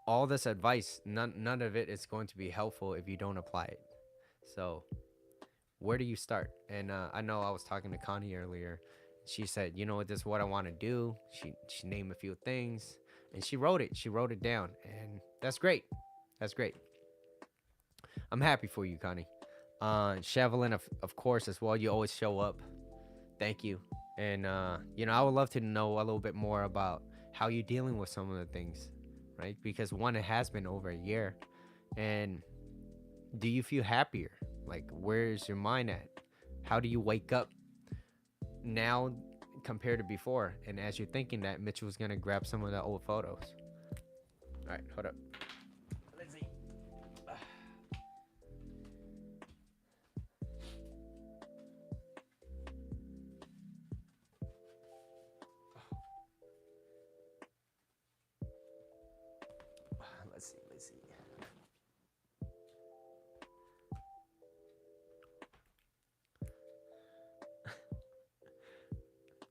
all this advice, none of it is going to be helpful if you don't apply it. So where do you start? And I know I was talking to Connie earlier. She said, this is what I want to do. She named a few things, and she wrote it. She wrote it down, and that's great. That's great. I'm happy for you, Connie. Shevelin, of course, as well. You always show up. Thank you. And I would love to know a little bit more about how you're dealing with some of the things, right? Because one, it has been over a year, and do you feel happier? Like, where's your mind at? How do you wake up now compared to before? And as you're thinking that, Mitchell's gonna grab some of the old photos. All right, hold up. Let's see. Let's see. Let's see.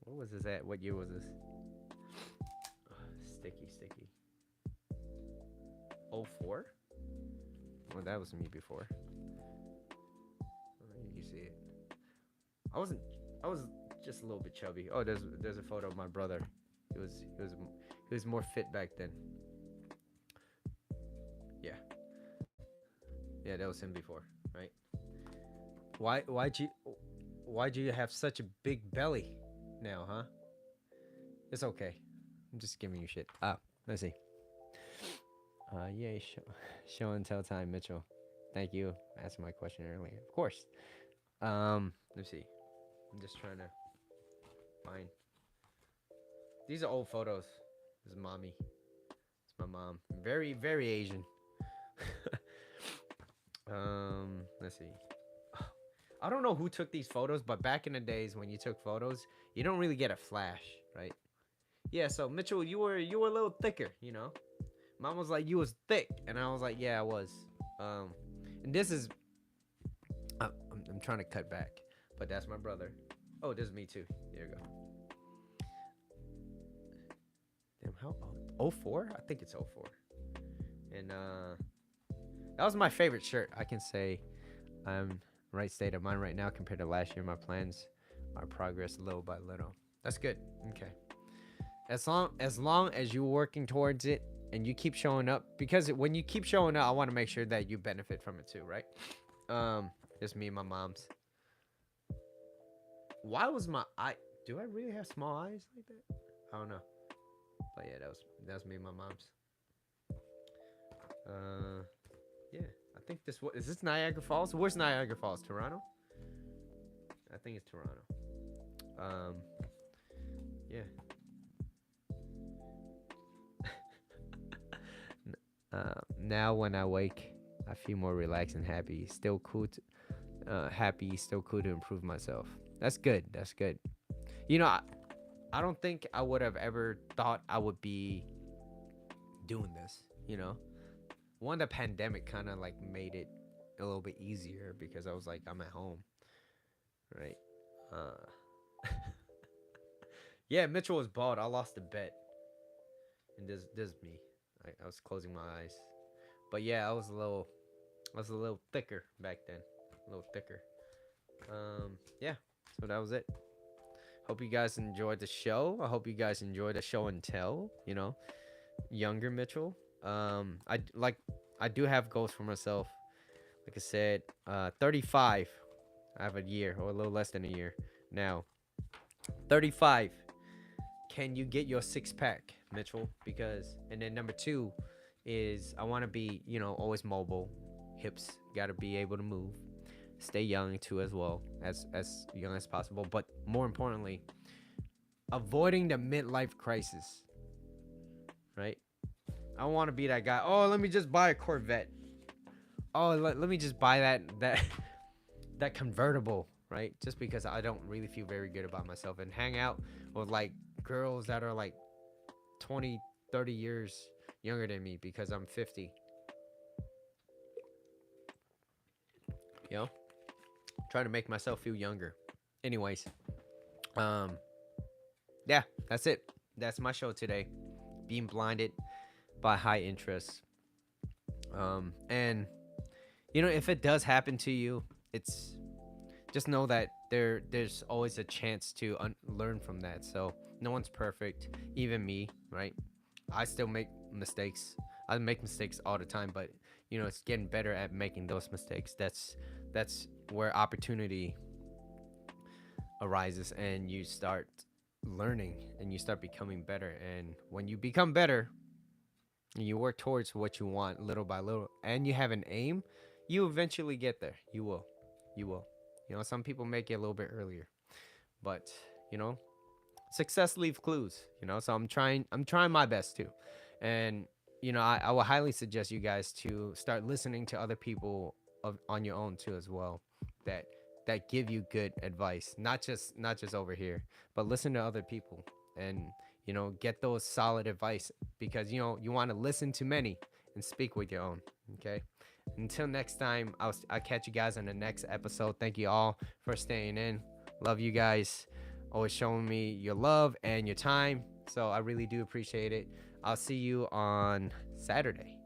What was this at? What year was this? Sticky. Oh 04? Well, that was me before. You see it. I wasn't. I was just a little bit chubby. Oh, there's a photo of my brother. He was more fit back then. Yeah, yeah, that was him before, right? Why'd you have such a big belly now, huh? It's okay. I'm just giving you shit. Let's see. Yeah, show and tell time, Mitchell. Thank you. Answer my question earlier. Of course. Let's see. I'm just trying to find. These are old photos. This is mommy. It's my mom. Very, very Asian. Let's see. I don't know who took these photos, but back in the days when you took photos, you don't really get a flash, right? Yeah, so Mitchell, you were a little thicker, you know. Mom was like, you was thick, and I was like, yeah, I was. Um, and this is, I'm trying to cut back, but that's my brother. Oh, this is me too. There you go. Damn, how? Oh, 04? I think it's 04. And that was my favorite shirt. I can say I'm right state of mind right now compared to last year. My plans are progress little by little. That's good. Okay. As long as you're working towards it and you keep showing up, because when you keep showing up, I want to make sure that you benefit from it too, right? Just me and my mom's. Why was my eye? Do I really have small eyes like that? I don't know. But yeah, that was me and my mom's. Uh, yeah. I think this what is this Niagara Falls? Where's Niagara Falls? Toronto? I think it's Toronto. Um, yeah. Now when I wake, I feel more relaxed and happy. Still cool. Happy. Still cool to improve myself. That's good. That's good. You know, I don't think I would have ever thought I would be doing this. You know, one, the pandemic kind of like made it a little bit easier because I was like, I'm at home, right? Yeah, Mitchell was bald. I lost a bet, and this is me. I was closing my eyes, but yeah, I was a little thicker back then, a little thicker. Yeah, so that was it. Hope you guys enjoyed the show. I hope you guys enjoyed the show and tell. Younger Mitchell. I do have goals for myself. Like I said, 35. I have a year or a little less than a year now. 35. Can you get your six pack, Mitchell? Because and then number two is I want to be always mobile. Hips got to be able to move. Stay young too as well as young as possible. But more importantly, avoiding the midlife crisis. Right? I don't want to be that guy. Oh, let me just buy a Corvette. Oh, let me just buy that that convertible, right? Just because I don't really feel very good about myself and hang out with like girls that are like 20, 30 years younger than me because I'm 50. You know? Trying to make myself feel younger. Anyways, um yeah, that's it. That's my show today. Being blinded by high interest. And if it does happen to you, it's just know that there's always a chance to learn from that. So no one's perfect, even me, right? I still make mistakes. I make mistakes all the time, but it's getting better at making those mistakes. That's where opportunity arises, and you start learning and you start becoming better. And when you become better, and you work towards what you want little by little, and you have an aim, you eventually get there. You will. Some people make it a little bit earlier, but you know success leaves clues. So I'm trying my best too. And I will highly suggest you guys to start listening to other people on your own too as well, that give you good advice, not just over here, but listen to other people, and get those solid advice, because you want to listen to many and speak with your own. Okay. Until next time, I'll catch you guys on the next episode. Thank you all for staying in. Love you guys. Always showing me your love and your time. So I really do appreciate it. I'll see you on Saturday.